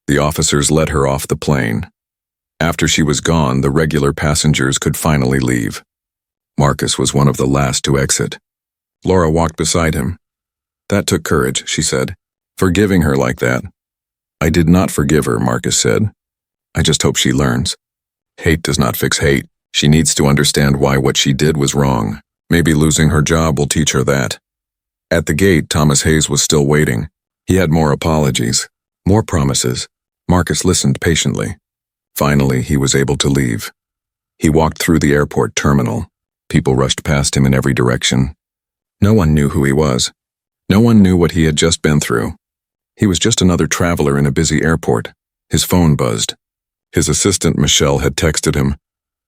The officers let her off the plane. After she was gone, the regular passengers could finally leave. Marcus was one of the last to exit. Laura walked beside him. That took courage, she said. Forgiving her like that. I did not forgive her, Marcus said. I just hope she learns. Hate does not fix hate. She needs to understand why what she did was wrong. Maybe losing her job will teach her that. At the gate, Thomas Hayes was still waiting. He had more apologies, more promises. Marcus listened patiently. Finally, he was able to leave. He walked through the airport terminal. People rushed past him in every direction. No one knew who he was. No one knew what he had just been through. He was just another traveler in a busy airport. His phone buzzed. His assistant, Michelle, had texted him,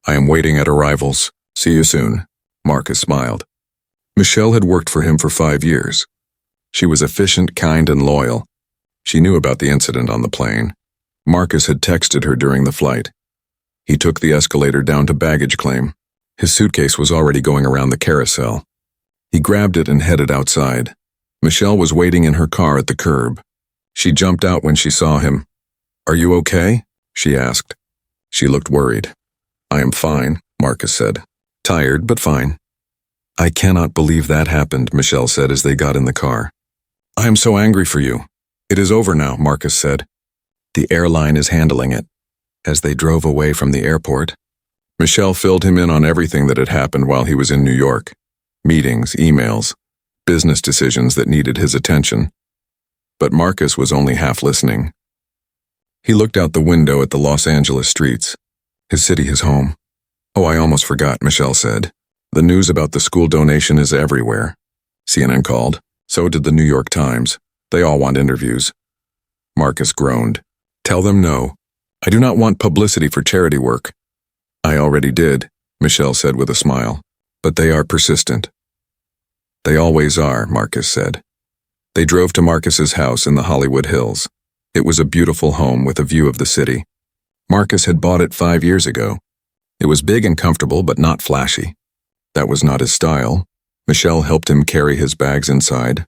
I am waiting at arrivals. See you soon. Marcus smiled. Michelle had worked for him for 5 years. She was efficient, kind, and loyal. She knew about the incident on the plane. Marcus had texted her during the flight. He took the escalator down to baggage claim. His suitcase was already going around the carousel. He grabbed it and headed outside. Michelle was waiting in her car at the curb. She jumped out when she saw him. Are you okay? She asked. She looked worried. I am fine, Marcus said. Tired, but fine. I cannot believe that happened, Michelle said as they got in the car. I am so angry for you. It is over now, Marcus said. The airline is handling it. As they drove away from the airport, Michelle filled him in on everything that had happened while he was in New York. Meetings, emails, business decisions that needed his attention. But Marcus was only half listening. He looked out the window at the Los Angeles streets. His city, his home. Oh, I almost forgot, Michelle said. The news about the school donation is everywhere. CNN called. So did the New York Times. They all want interviews. Marcus groaned. Tell them no. I do not want publicity for charity work. I already did, Michelle said with a smile. But they are persistent. They always are, Marcus said. They drove to Marcus's house in the Hollywood Hills. It was a beautiful home with a view of the city. Marcus had bought it 5 years ago. It was big and comfortable, but not flashy. That was not his style. Michelle helped him carry his bags inside.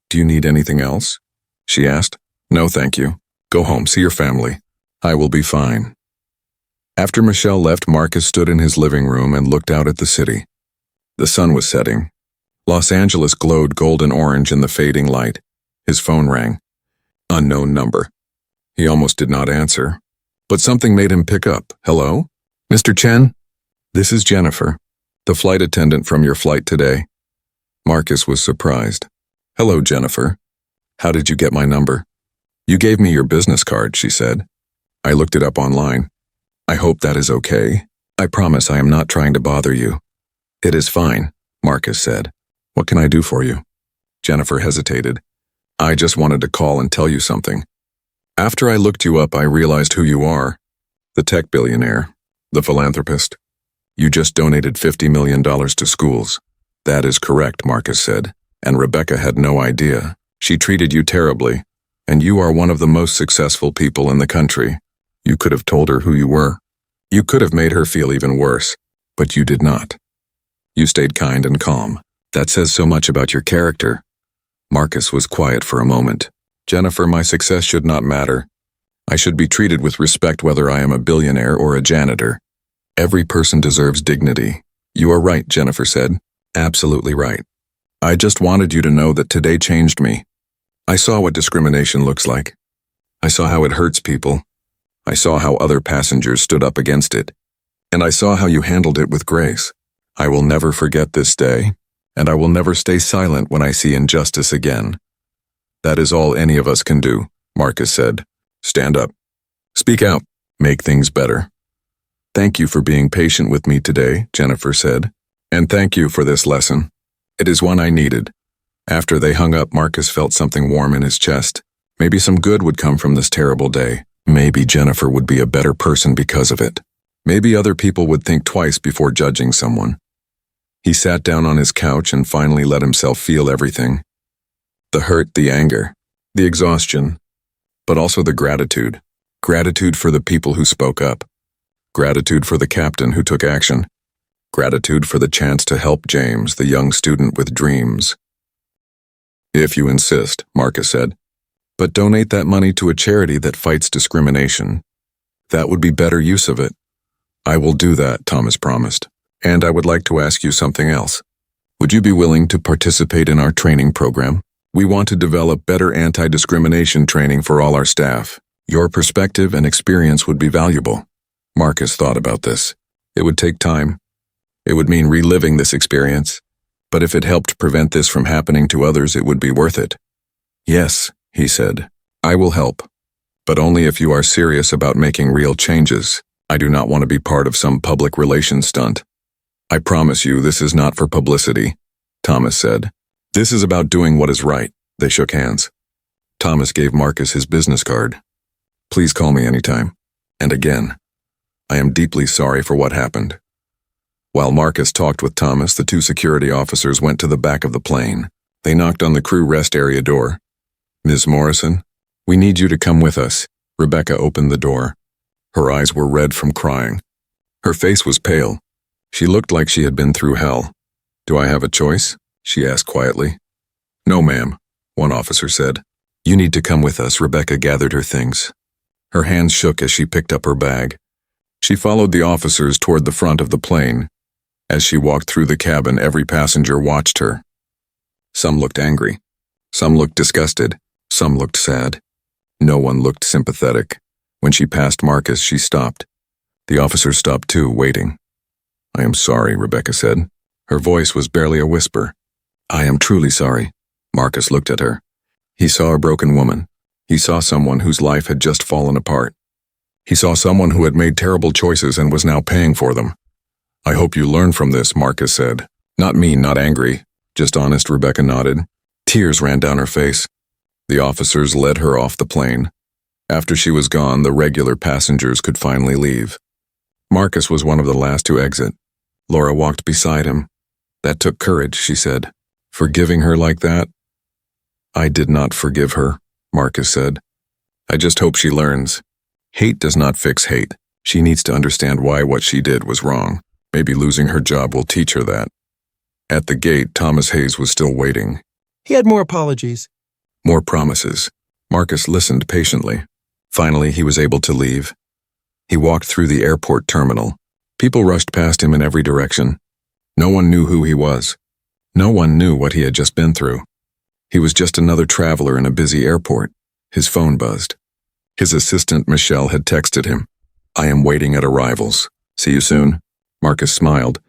Do you need anything else? She asked. No, thank you. Go home, see your family. I will be fine. After Michelle left, Marcus stood in his living room and looked out at the city. The sun was setting. Los Angeles glowed golden orange in the fading light. His phone rang. Unknown number. He almost did not answer. But something made him pick up. Hello? Mr. Chen? This is Jennifer, the flight attendant from your flight today. Marcus was surprised. Hello, Jennifer. How did you get my number? You gave me your business card, she said. I looked it up online. I hope that is okay. I promise I am not trying to bother you. It is fine, Marcus said. What can I do for you? Jennifer hesitated. I just wanted to call and tell you something. After I looked you up, I realized who you are. The tech billionaire. The philanthropist. You just donated $50 million to schools. That is correct, Marcus said. And Rebecca had no idea. She treated you terribly. And you are one of the most successful people in the country. You could have told her who you were. You could have made her feel even worse. But you did not. You stayed kind and calm. That says so much about your character. Marcus was quiet for a moment. Jennifer, my success should not matter. I should be treated with respect whether I am a billionaire or a janitor. Every person deserves dignity. You are right, Jennifer said. Absolutely right. I just wanted you to know that today changed me. I saw what discrimination looks like. I saw how it hurts people. I saw how other passengers stood up against it. And I saw how you handled it with grace. I will never forget this day, and I will never stay silent when I see injustice again. That is all any of us can do, Marcus said. Stand up. Speak out. Make things better. Thank you for being patient with me today, Jennifer said. And thank you for this lesson. It is one I needed. After they hung up, Marcus felt something warm in his chest. Maybe some good would come from this terrible day. Maybe Jennifer would be a better person because of it. Maybe other people would think twice before judging someone. He sat down on his couch and finally let himself feel everything. The hurt, the anger, the exhaustion, but also the gratitude. Gratitude for the people who spoke up. Gratitude for the captain who took action. Gratitude for the chance to help James, the young student with dreams. If you insist, Marcus said. But donate that money to a charity that fights discrimination. That would be better use of it. I will do that, Thomas promised. And I would like to ask you something else. Would you be willing to participate in our training program? We want to develop better anti-discrimination training for all our staff. Your perspective and experience would be valuable. Marcus thought about this. It would take time. It would mean reliving this experience. But if it helped prevent this from happening to others, it would be worth it. Yes, he said. I will help. But only if you are serious about making real changes. I do not want to be part of some public relations stunt. I promise you this is not for publicity, Thomas said. This is about doing what is right. They shook hands. Thomas gave Marcus his business card. Please call me anytime. And again, I am deeply sorry for what happened. While Marcus talked with Thomas, the two security officers went to the back of the plane. They knocked on the crew rest area door. Ms. Morrison, we need you to come with us. Rebecca opened the door. Her eyes were red from crying. Her face was pale. She looked like she had been through hell. Do I have a choice? She asked quietly. No, ma'am, one officer said. You need to come with us. Rebecca gathered her things. Her hands shook as she picked up her bag. She followed the officers toward the front of the plane. As she walked through the cabin, every passenger watched her. Some looked angry. Some looked disgusted. Some looked sad. No one looked sympathetic. When she passed Marcus, she stopped. The officers stopped too, waiting. I am sorry, Rebecca said. Her voice was barely a whisper. I am truly sorry. Marcus looked at her. He saw a broken woman. He saw someone whose life had just fallen apart. He saw someone who had made terrible choices and was now paying for them. I hope you learn from this, Marcus said. Not mean, not angry. Just honest, Rebecca nodded. Tears ran down her face. The officers led her off the plane. After she was gone, the regular passengers could finally leave. Marcus was one of the last to exit. Laura walked beside him. That took courage, she said. Forgiving her like that? I did not forgive her, Marcus said. I just hope she learns. Hate does not fix hate. She needs to understand why what she did was wrong. Maybe losing her job will teach her that. At the gate, Thomas Hayes was still waiting. He had more apologies. More promises. Marcus listened patiently. Finally, he was able to leave. He walked through the airport terminal. People rushed past him in every direction. No one knew who he was. No one knew what he had just been through. He was just another traveler in a busy airport. His phone buzzed. His assistant, Michelle, had texted him. I am waiting at arrivals. See you soon. Marcus smiled.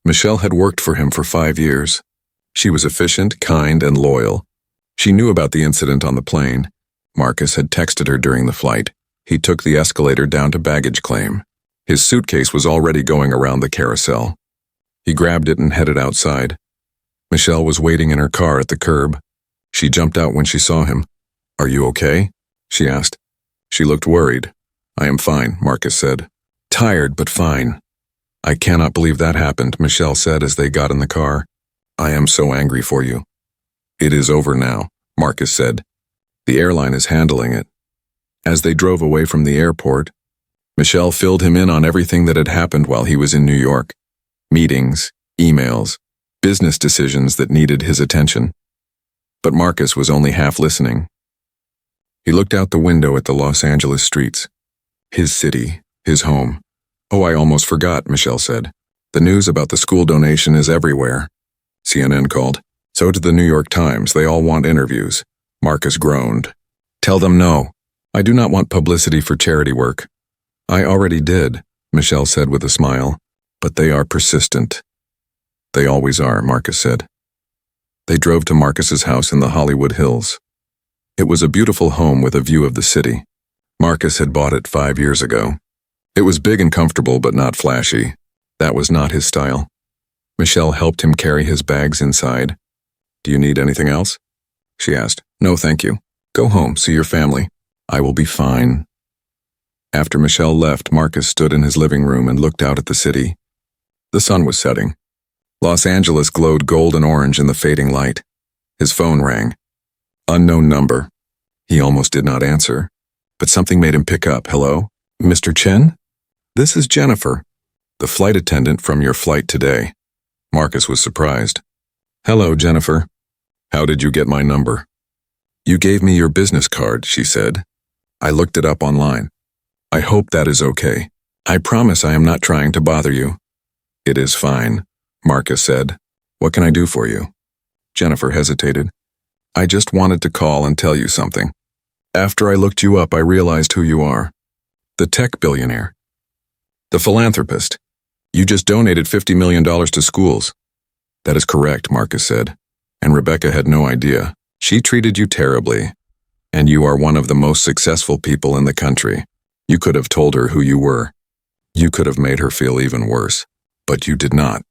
Michelle had worked for him for 5 years. She was efficient, kind, and loyal. She knew about the incident on the plane. Marcus had texted her during the flight. He took the escalator down to baggage claim. His suitcase was already going around the carousel. He grabbed it and headed outside. Michelle was waiting in her car at the curb. She jumped out when she saw him. "Are you okay?" she asked. She looked worried. "I am fine," Marcus said. "Tired, but fine." "I cannot believe that happened," Michelle said as they got in the car. "I am so angry for you." "It is over now," Marcus said. "The airline is handling it." As they drove away from the airport, Michelle filled him in on everything that had happened while he was in New York. Meetings, emails, business decisions that needed his attention. But Marcus was only half listening. He looked out the window at the Los Angeles streets. His city, his home. "Oh, I almost forgot," Michelle said. "The news about the school donation is everywhere." CNN called. "So did the New York Times. They all want interviews." Marcus groaned. "Tell them no. I do not want publicity for charity work." "I already did," Michelle said with a smile. "But they are persistent." "They always are," Marcus said. They drove to Marcus's house in the Hollywood Hills. It was a beautiful home with a view of the city. Marcus had bought it 5 years ago. It was big and comfortable, but not flashy. That was not his style. Michelle helped him carry his bags inside. "Do you need anything else?" she asked. "No, thank you. Go home, see your family. I will be fine." After Michelle left, Marcus stood in his living room and looked out at the city. The sun was setting. Los Angeles glowed gold and orange in the fading light. His phone rang. Unknown number. He almost did not answer, but something made him pick up. "Hello? Mr. Chen? This is Jennifer, the flight attendant from your flight today." Marcus was surprised. "Hello, Jennifer. How did you get my number?" "You gave me your business card," she said. "I looked it up online. I hope that is okay. I promise I am not trying to bother you." "It is fine," Marcus said. "What can I do for you?" Jennifer hesitated. "I just wanted to call and tell you something. After I looked you up, I realized who you are. The tech billionaire. The philanthropist. You just donated $50 million to schools." "That is correct," Marcus said. "And Rebecca had no idea. She treated you terribly. And you are one of the most successful people in the country. You could have told her who you were. You could have made her feel even worse. But you did not.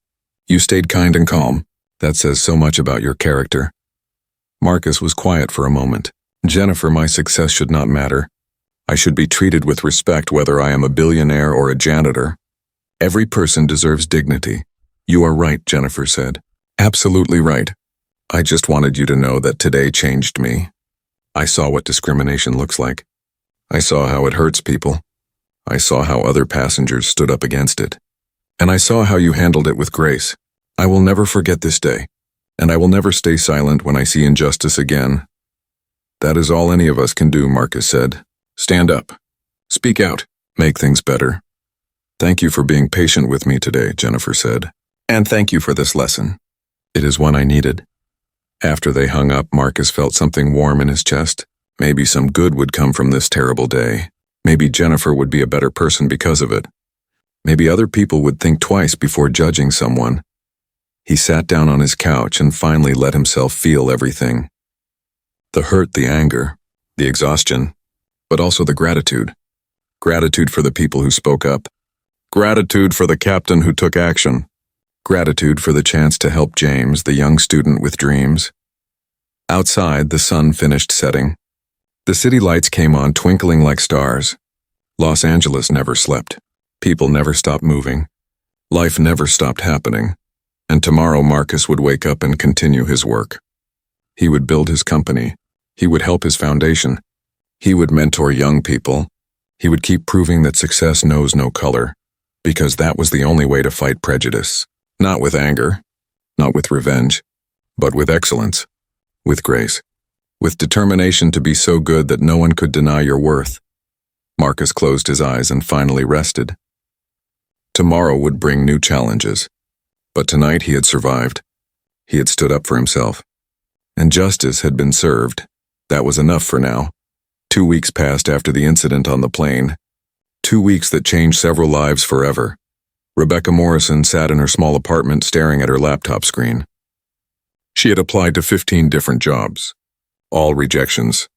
You stayed kind and calm. That says so much about your character." Marcus was quiet for a moment. "Jennifer, my success should not matter. I should be treated with respect whether I am a billionaire or a janitor. Every person deserves dignity." "You are right," Jennifer said. "Absolutely right. I just wanted you to know that today changed me. I saw what discrimination looks like. I saw how it hurts people. I saw how other passengers stood up against it. And I saw how you handled it with grace. I will never forget this day, and I will never stay silent when I see injustice again." "That is all any of us can do," Marcus said. "Stand up. Speak out. Make things better." "Thank you for being patient with me today," Jennifer said. "And thank you for this lesson. It is one I needed." After they hung up, Marcus felt something warm in his chest. Maybe some good would come from this terrible day. Maybe Jennifer would be a better person because of it. Maybe other people would think twice before judging someone. He sat down on his couch and finally let himself feel everything. The hurt, the anger, the exhaustion, but also the gratitude. Gratitude for the people who spoke up. Gratitude for the captain who took action. Gratitude for the chance to help James, the young student with dreams. Outside, the sun finished setting. The city lights came on, twinkling like stars. Los Angeles never slept. People never stopped moving. Life never stopped happening. And tomorrow Marcus would wake up and continue his work. He would build his company. He would help his foundation. He would mentor young people. He would keep proving that success knows no color, because that was the only way to fight prejudice. Not with anger, not with revenge, but with excellence, with grace, with determination to be so good that no one could deny your worth. Marcus closed his eyes and finally rested. Tomorrow would bring new challenges, but tonight he had survived. He had stood up for himself. And justice had been served. That was enough for now. 2 weeks passed after the incident on the plane. 2 weeks that changed several lives forever. Rebecca Morrison sat in her small apartment staring at her laptop screen. She had applied to 15 different jobs. All rejections.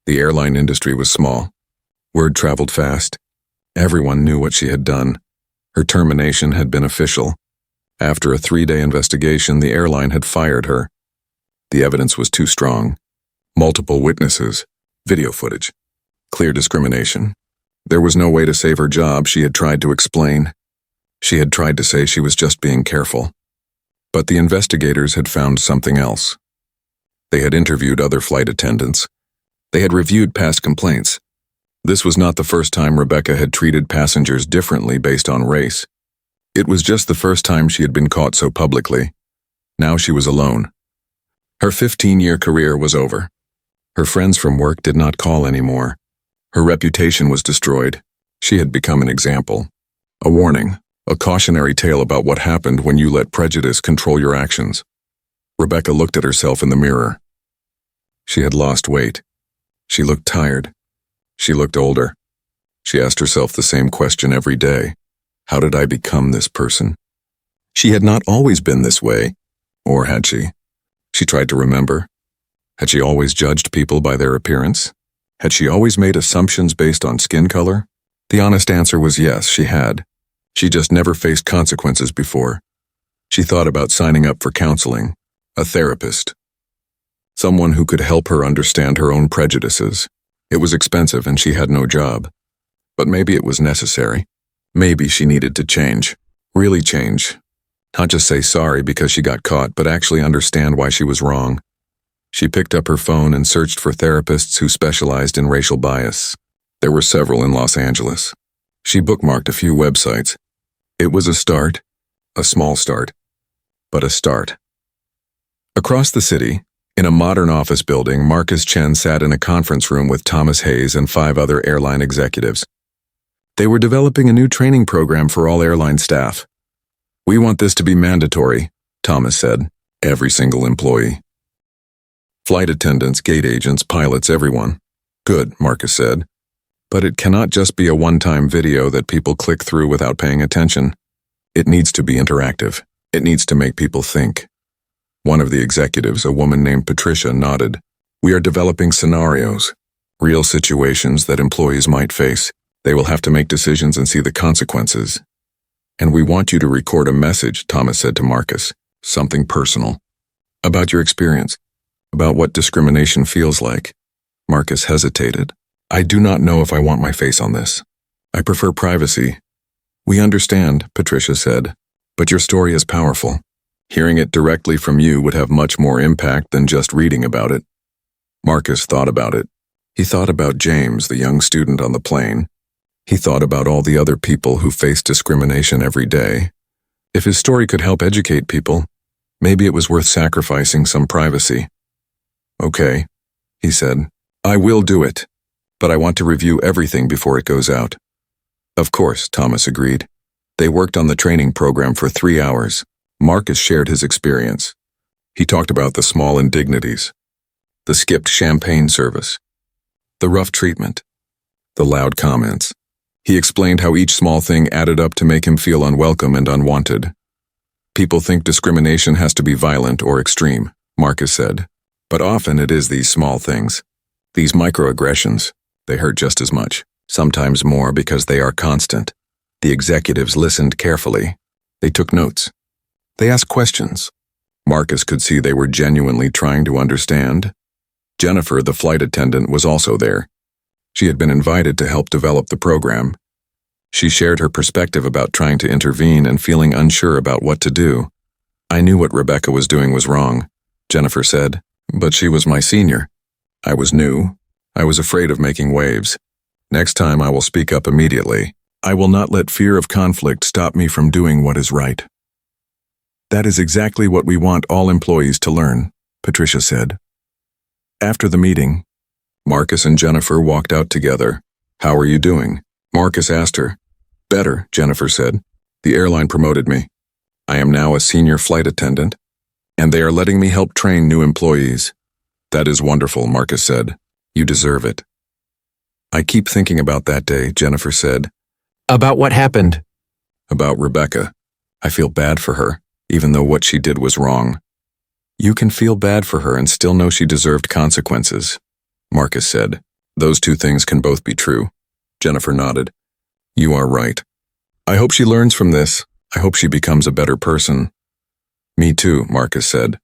The airline industry was small. Word traveled fast. Everyone knew what she had done. Her termination had been official. After a 3-day investigation, the airline had fired her. The evidence was too strong. Multiple witnesses, video footage, clear discrimination. There was no way to save her job, she had tried to explain. She had tried to say she was just being careful. But the investigators had found something else. They had interviewed other flight attendants. They had reviewed past complaints. This was not the first time Rebecca had treated passengers differently based on race. It was just the first time she had been caught so publicly. Now she was alone. Her 15-year career was over. Her friends from work did not call anymore. Her reputation was destroyed. She had become an example. A warning, a cautionary tale about what happened when you let prejudice control your actions. Rebecca looked at herself in the mirror. She had lost weight. She looked tired. She looked older. She asked herself the same question every day. How did I become this person? She had not always been this way. Or had she? She tried to remember. Had she always judged people by their appearance? Had she always made assumptions based on skin color? The honest answer was yes, she had. She just never faced consequences before. She thought about signing up for counseling, a therapist, someone who could help her understand her own prejudices. It was expensive and she had no job. But maybe it was necessary. Maybe she needed to change. Really change. Not just say sorry because she got caught, but actually understand why she was wrong. She picked up her phone and searched for therapists who specialized in racial bias. There were several in Los Angeles. She bookmarked a few websites. It was a start, a small start, but a start. Across the city, in a modern office building, Marcus Chen sat in a conference room with Thomas Hayes and 5 other airline executives. They were developing a new training program for all airline staff. We want this to be mandatory, Thomas said. Every single employee. Flight attendants, gate agents, pilots, everyone. Good, Marcus said. But it cannot just be a one-time video that people click through without paying attention. It needs to be interactive. It needs to make people think. One of the executives, a woman named Patricia, nodded. We are developing scenarios, real situations that employees might face. They will have to make decisions and see the consequences. And we want you to record a message, Thomas said to Marcus. Something personal. About your experience. About what discrimination feels like. Marcus hesitated. I do not know if I want my face on this. I prefer privacy. We understand, Patricia said. But your story is powerful. Hearing it directly from you would have much more impact than just reading about it. Marcus thought about it. He thought about James, the young student on the plane. He thought about all the other people who face discrimination every day. If his story could help educate people, maybe it was worth sacrificing some privacy. Okay, he said. I will do it, but I want to review everything before it goes out. Of course, Thomas agreed. They worked on the training program for 3 hours. Marcus shared his experience. He talked about the small indignities, the skipped champagne service, the rough treatment, the loud comments. He explained how each small thing added up to make him feel unwelcome and unwanted. People think discrimination has to be violent or extreme, Marcus said. But often it is these small things. These microaggressions, they hurt just as much, sometimes more because they are constant. The executives listened carefully. They took notes. They asked questions. Marcus could see they were genuinely trying to understand. Jennifer, the flight attendant, was also there. She had been invited to help develop the program. She shared her perspective about trying to intervene and feeling unsure about what to do. I knew what Rebecca was doing was wrong, Jennifer said, but she was my senior. I was new. I was afraid of making waves. Next time I will speak up immediately. I will not let fear of conflict stop me from doing what is right. That is exactly what we want all employees to learn, Patricia said. After the meeting, Marcus and Jennifer walked out together. How are you doing? Marcus asked her. Better, Jennifer said. The airline promoted me. I am now a senior flight attendant, and they are letting me help train new employees. That is wonderful, Marcus said. You deserve it. I keep thinking about that day, Jennifer said. About what happened? About Rebecca. I feel bad for her, even though what she did was wrong. You can feel bad for her and still know she deserved consequences, Marcus said. Those two things can both be true. Jennifer nodded. You are right. I hope she learns from this. I hope she becomes a better person. Me too, Marcus said.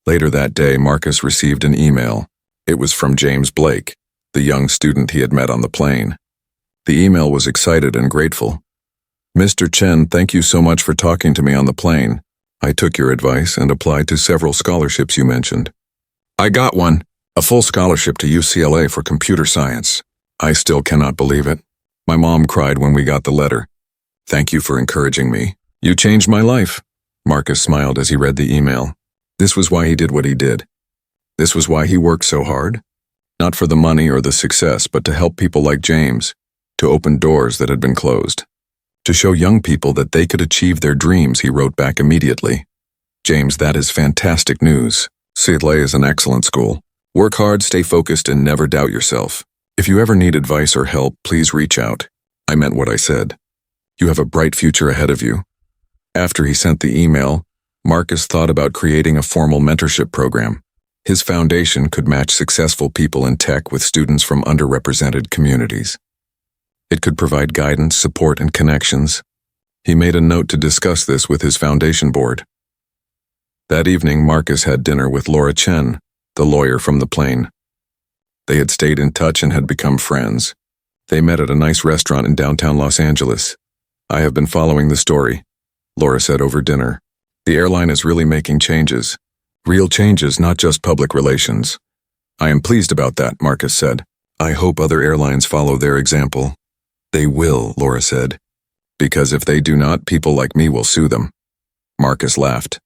Later that day, Marcus received an email. It was from James Blake, the young student he had met on the plane. The email was excited and grateful. "Mr. Chen, thank you so much for talking to me on the plane. I took your advice and applied to several scholarships you mentioned. I got one, a full scholarship to UCLA for computer science. I still cannot believe it. My mom cried when we got the letter. Thank you for encouraging me. You changed my life." Marcus smiled as he read the email. This was why he did what he did. This was why he worked so hard. Not for the money or the success, but to help people like James, to open doors that had been closed. To show young people that they could achieve their dreams, he wrote back immediately. "James, that is fantastic news. CLA is an excellent school. Work hard, stay focused, and never doubt yourself. If you ever need advice or help, please reach out. I meant what I said. You have a bright future ahead of you." After he sent the email, Marcus thought about creating a formal mentorship program. His foundation could match successful people in tech with students from underrepresented communities. It could provide guidance, support, and connections. He made a note to discuss this with his foundation board. That evening, Marcus had dinner with Laura Chen, the lawyer from the plane. They had stayed in touch and had become friends. They met at a nice restaurant in downtown Los Angeles. "I have been following the story," Laura said over dinner. "The airline is really making changes. Real changes, not just public relations." "I am pleased about that," Marcus said. "I hope other airlines follow their example." "They will," Laura said. "Because if they do not, people like me will sue them." Marcus laughed.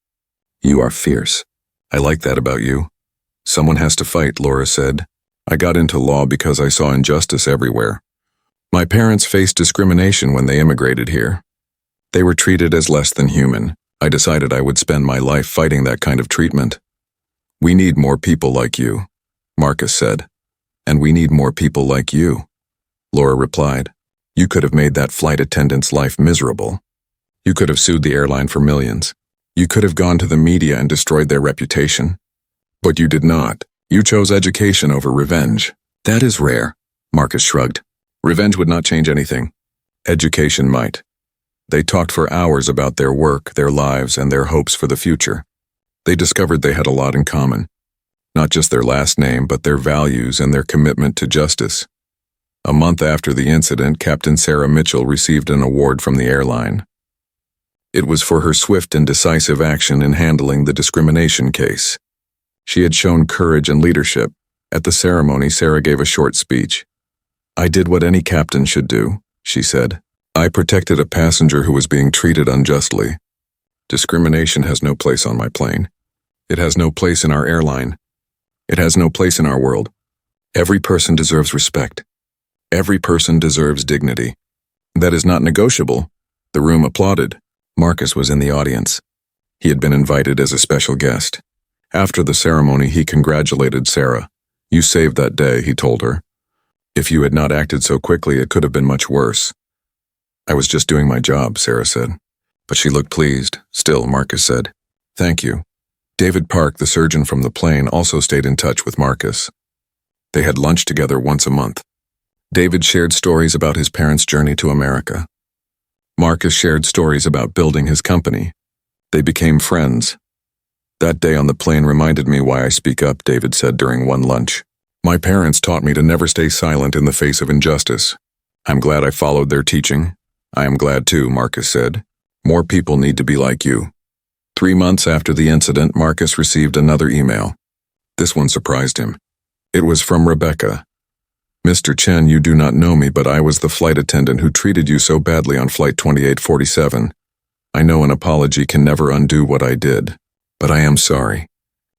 "You are fierce. I like that about you." "Someone has to fight," Laura said. "I got into law because I saw injustice everywhere. My parents faced discrimination when they immigrated here. They were treated as less than human. I decided I would spend my life fighting that kind of treatment." "We need more people like you," Marcus said. "And we need more people like you," Laura replied. "You could have made that flight attendant's life miserable. You could have sued the airline for millions. You could have gone to the media and destroyed their reputation. But you did not. You chose education over revenge." "That is rare," Marcus shrugged. "Revenge would not change anything. Education might." They talked for hours about their work, their lives, and their hopes for the future. They discovered they had a lot in common. Not just their last name, but their values and their commitment to justice. A month after the incident, Captain Sarah Mitchell received an award from the airline. It was for her swift and decisive action in handling the discrimination case. She had shown courage and leadership. At the ceremony, Sarah gave a short speech. "I did what any captain should do," she said. "I protected a passenger who was being treated unjustly. Discrimination has no place on my plane. It has no place in our airline. It has no place in our world. Every person deserves respect. Every person deserves dignity. That is not negotiable." The room applauded. Marcus was in the audience. He had been invited as a special guest. After the ceremony, he congratulated Sarah. "You saved that day," he told her. "If you had not acted so quickly, it could have been much worse." "I was just doing my job," Sarah said. But she looked pleased. "Still," Marcus said. "Thank you." David Park, the surgeon from the plane, also stayed in touch with Marcus. They had lunch together once a month. David shared stories about his parents' journey to America. Marcus shared stories about building his company. They became friends. "That day on the plane reminded me why I speak up," David said during one lunch. "My parents taught me to never stay silent in the face of injustice. I'm glad I followed their teaching." "I am glad too," Marcus said. "More people need to be like you." 3 months after the incident, Marcus received another email. This one surprised him. It was from Rebecca. "Mr. Chen, you do not know me, but I was the flight attendant who treated you so badly on Flight 2847. I know an apology can never undo what I did. But I am sorry.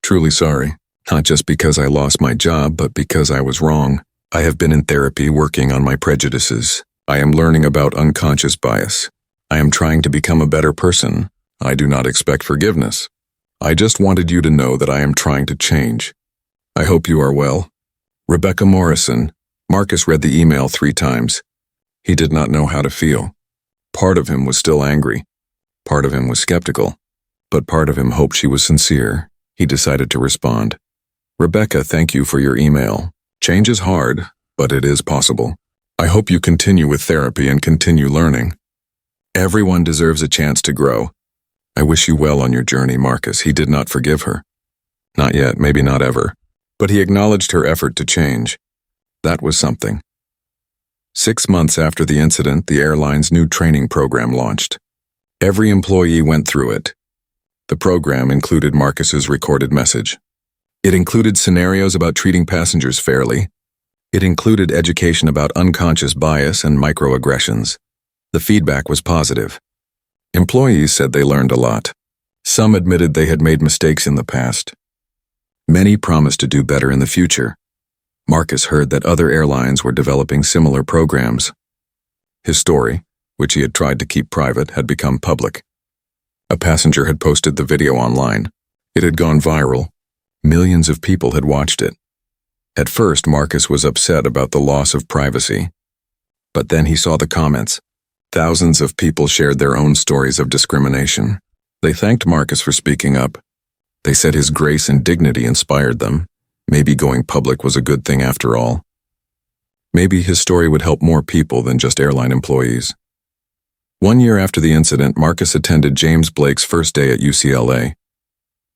Truly sorry. Not just because I lost my job, but because I was wrong. I have been in therapy working on my prejudices. I am learning about unconscious bias. I am trying to become a better person. I do not expect forgiveness. I just wanted you to know that I am trying to change. I hope you are well. Rebecca Morrison." Marcus read the email 3 times. He did not know how to feel. Part of him was still angry. Part of him was skeptical. But part of him hoped she was sincere. He decided to respond. "Rebecca, thank you for your email. Change is hard, but it is possible. I hope you continue with therapy and continue learning. Everyone deserves a chance to grow. I wish you well on your journey." Marcus, he did not forgive her. Not yet, maybe not ever. But he acknowledged her effort to change. That was something. 6 months after the incident, the airline's new training program launched. Every employee went through it. The program included Marcus's recorded message. It included scenarios about treating passengers fairly. It included education about unconscious bias and microaggressions. The feedback was positive. Employees said they learned a lot. Some admitted they had made mistakes in the past. Many promised to do better in the future. Marcus heard that other airlines were developing similar programs. His story, which he had tried to keep private, had become public. A passenger had posted the video online. It had gone viral. Millions of people had watched it. At first, Marcus was upset about the loss of privacy. But then he saw the comments. Thousands of people shared their own stories of discrimination. They thanked Marcus for speaking up. They said his grace and dignity inspired them. Maybe going public was a good thing after all. Maybe his story would help more people than just airline employees. 1 year after the incident, Marcus attended James Blake's first day at UCLA.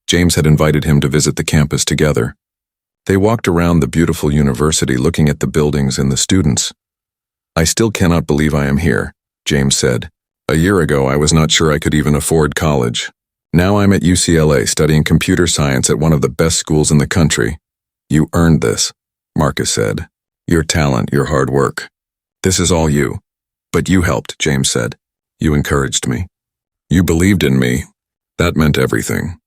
James had invited him to visit the campus together. They walked around the beautiful university looking at the buildings and the students. "I still cannot believe I am here," James said. "A year ago, I was not sure I could even afford college. Now I'm at UCLA studying computer science at one of the best schools in the country." "You earned this," Marcus said. "Your talent, your hard work. This is all you." "But you helped," James said. "You encouraged me. You believed in me. That meant everything."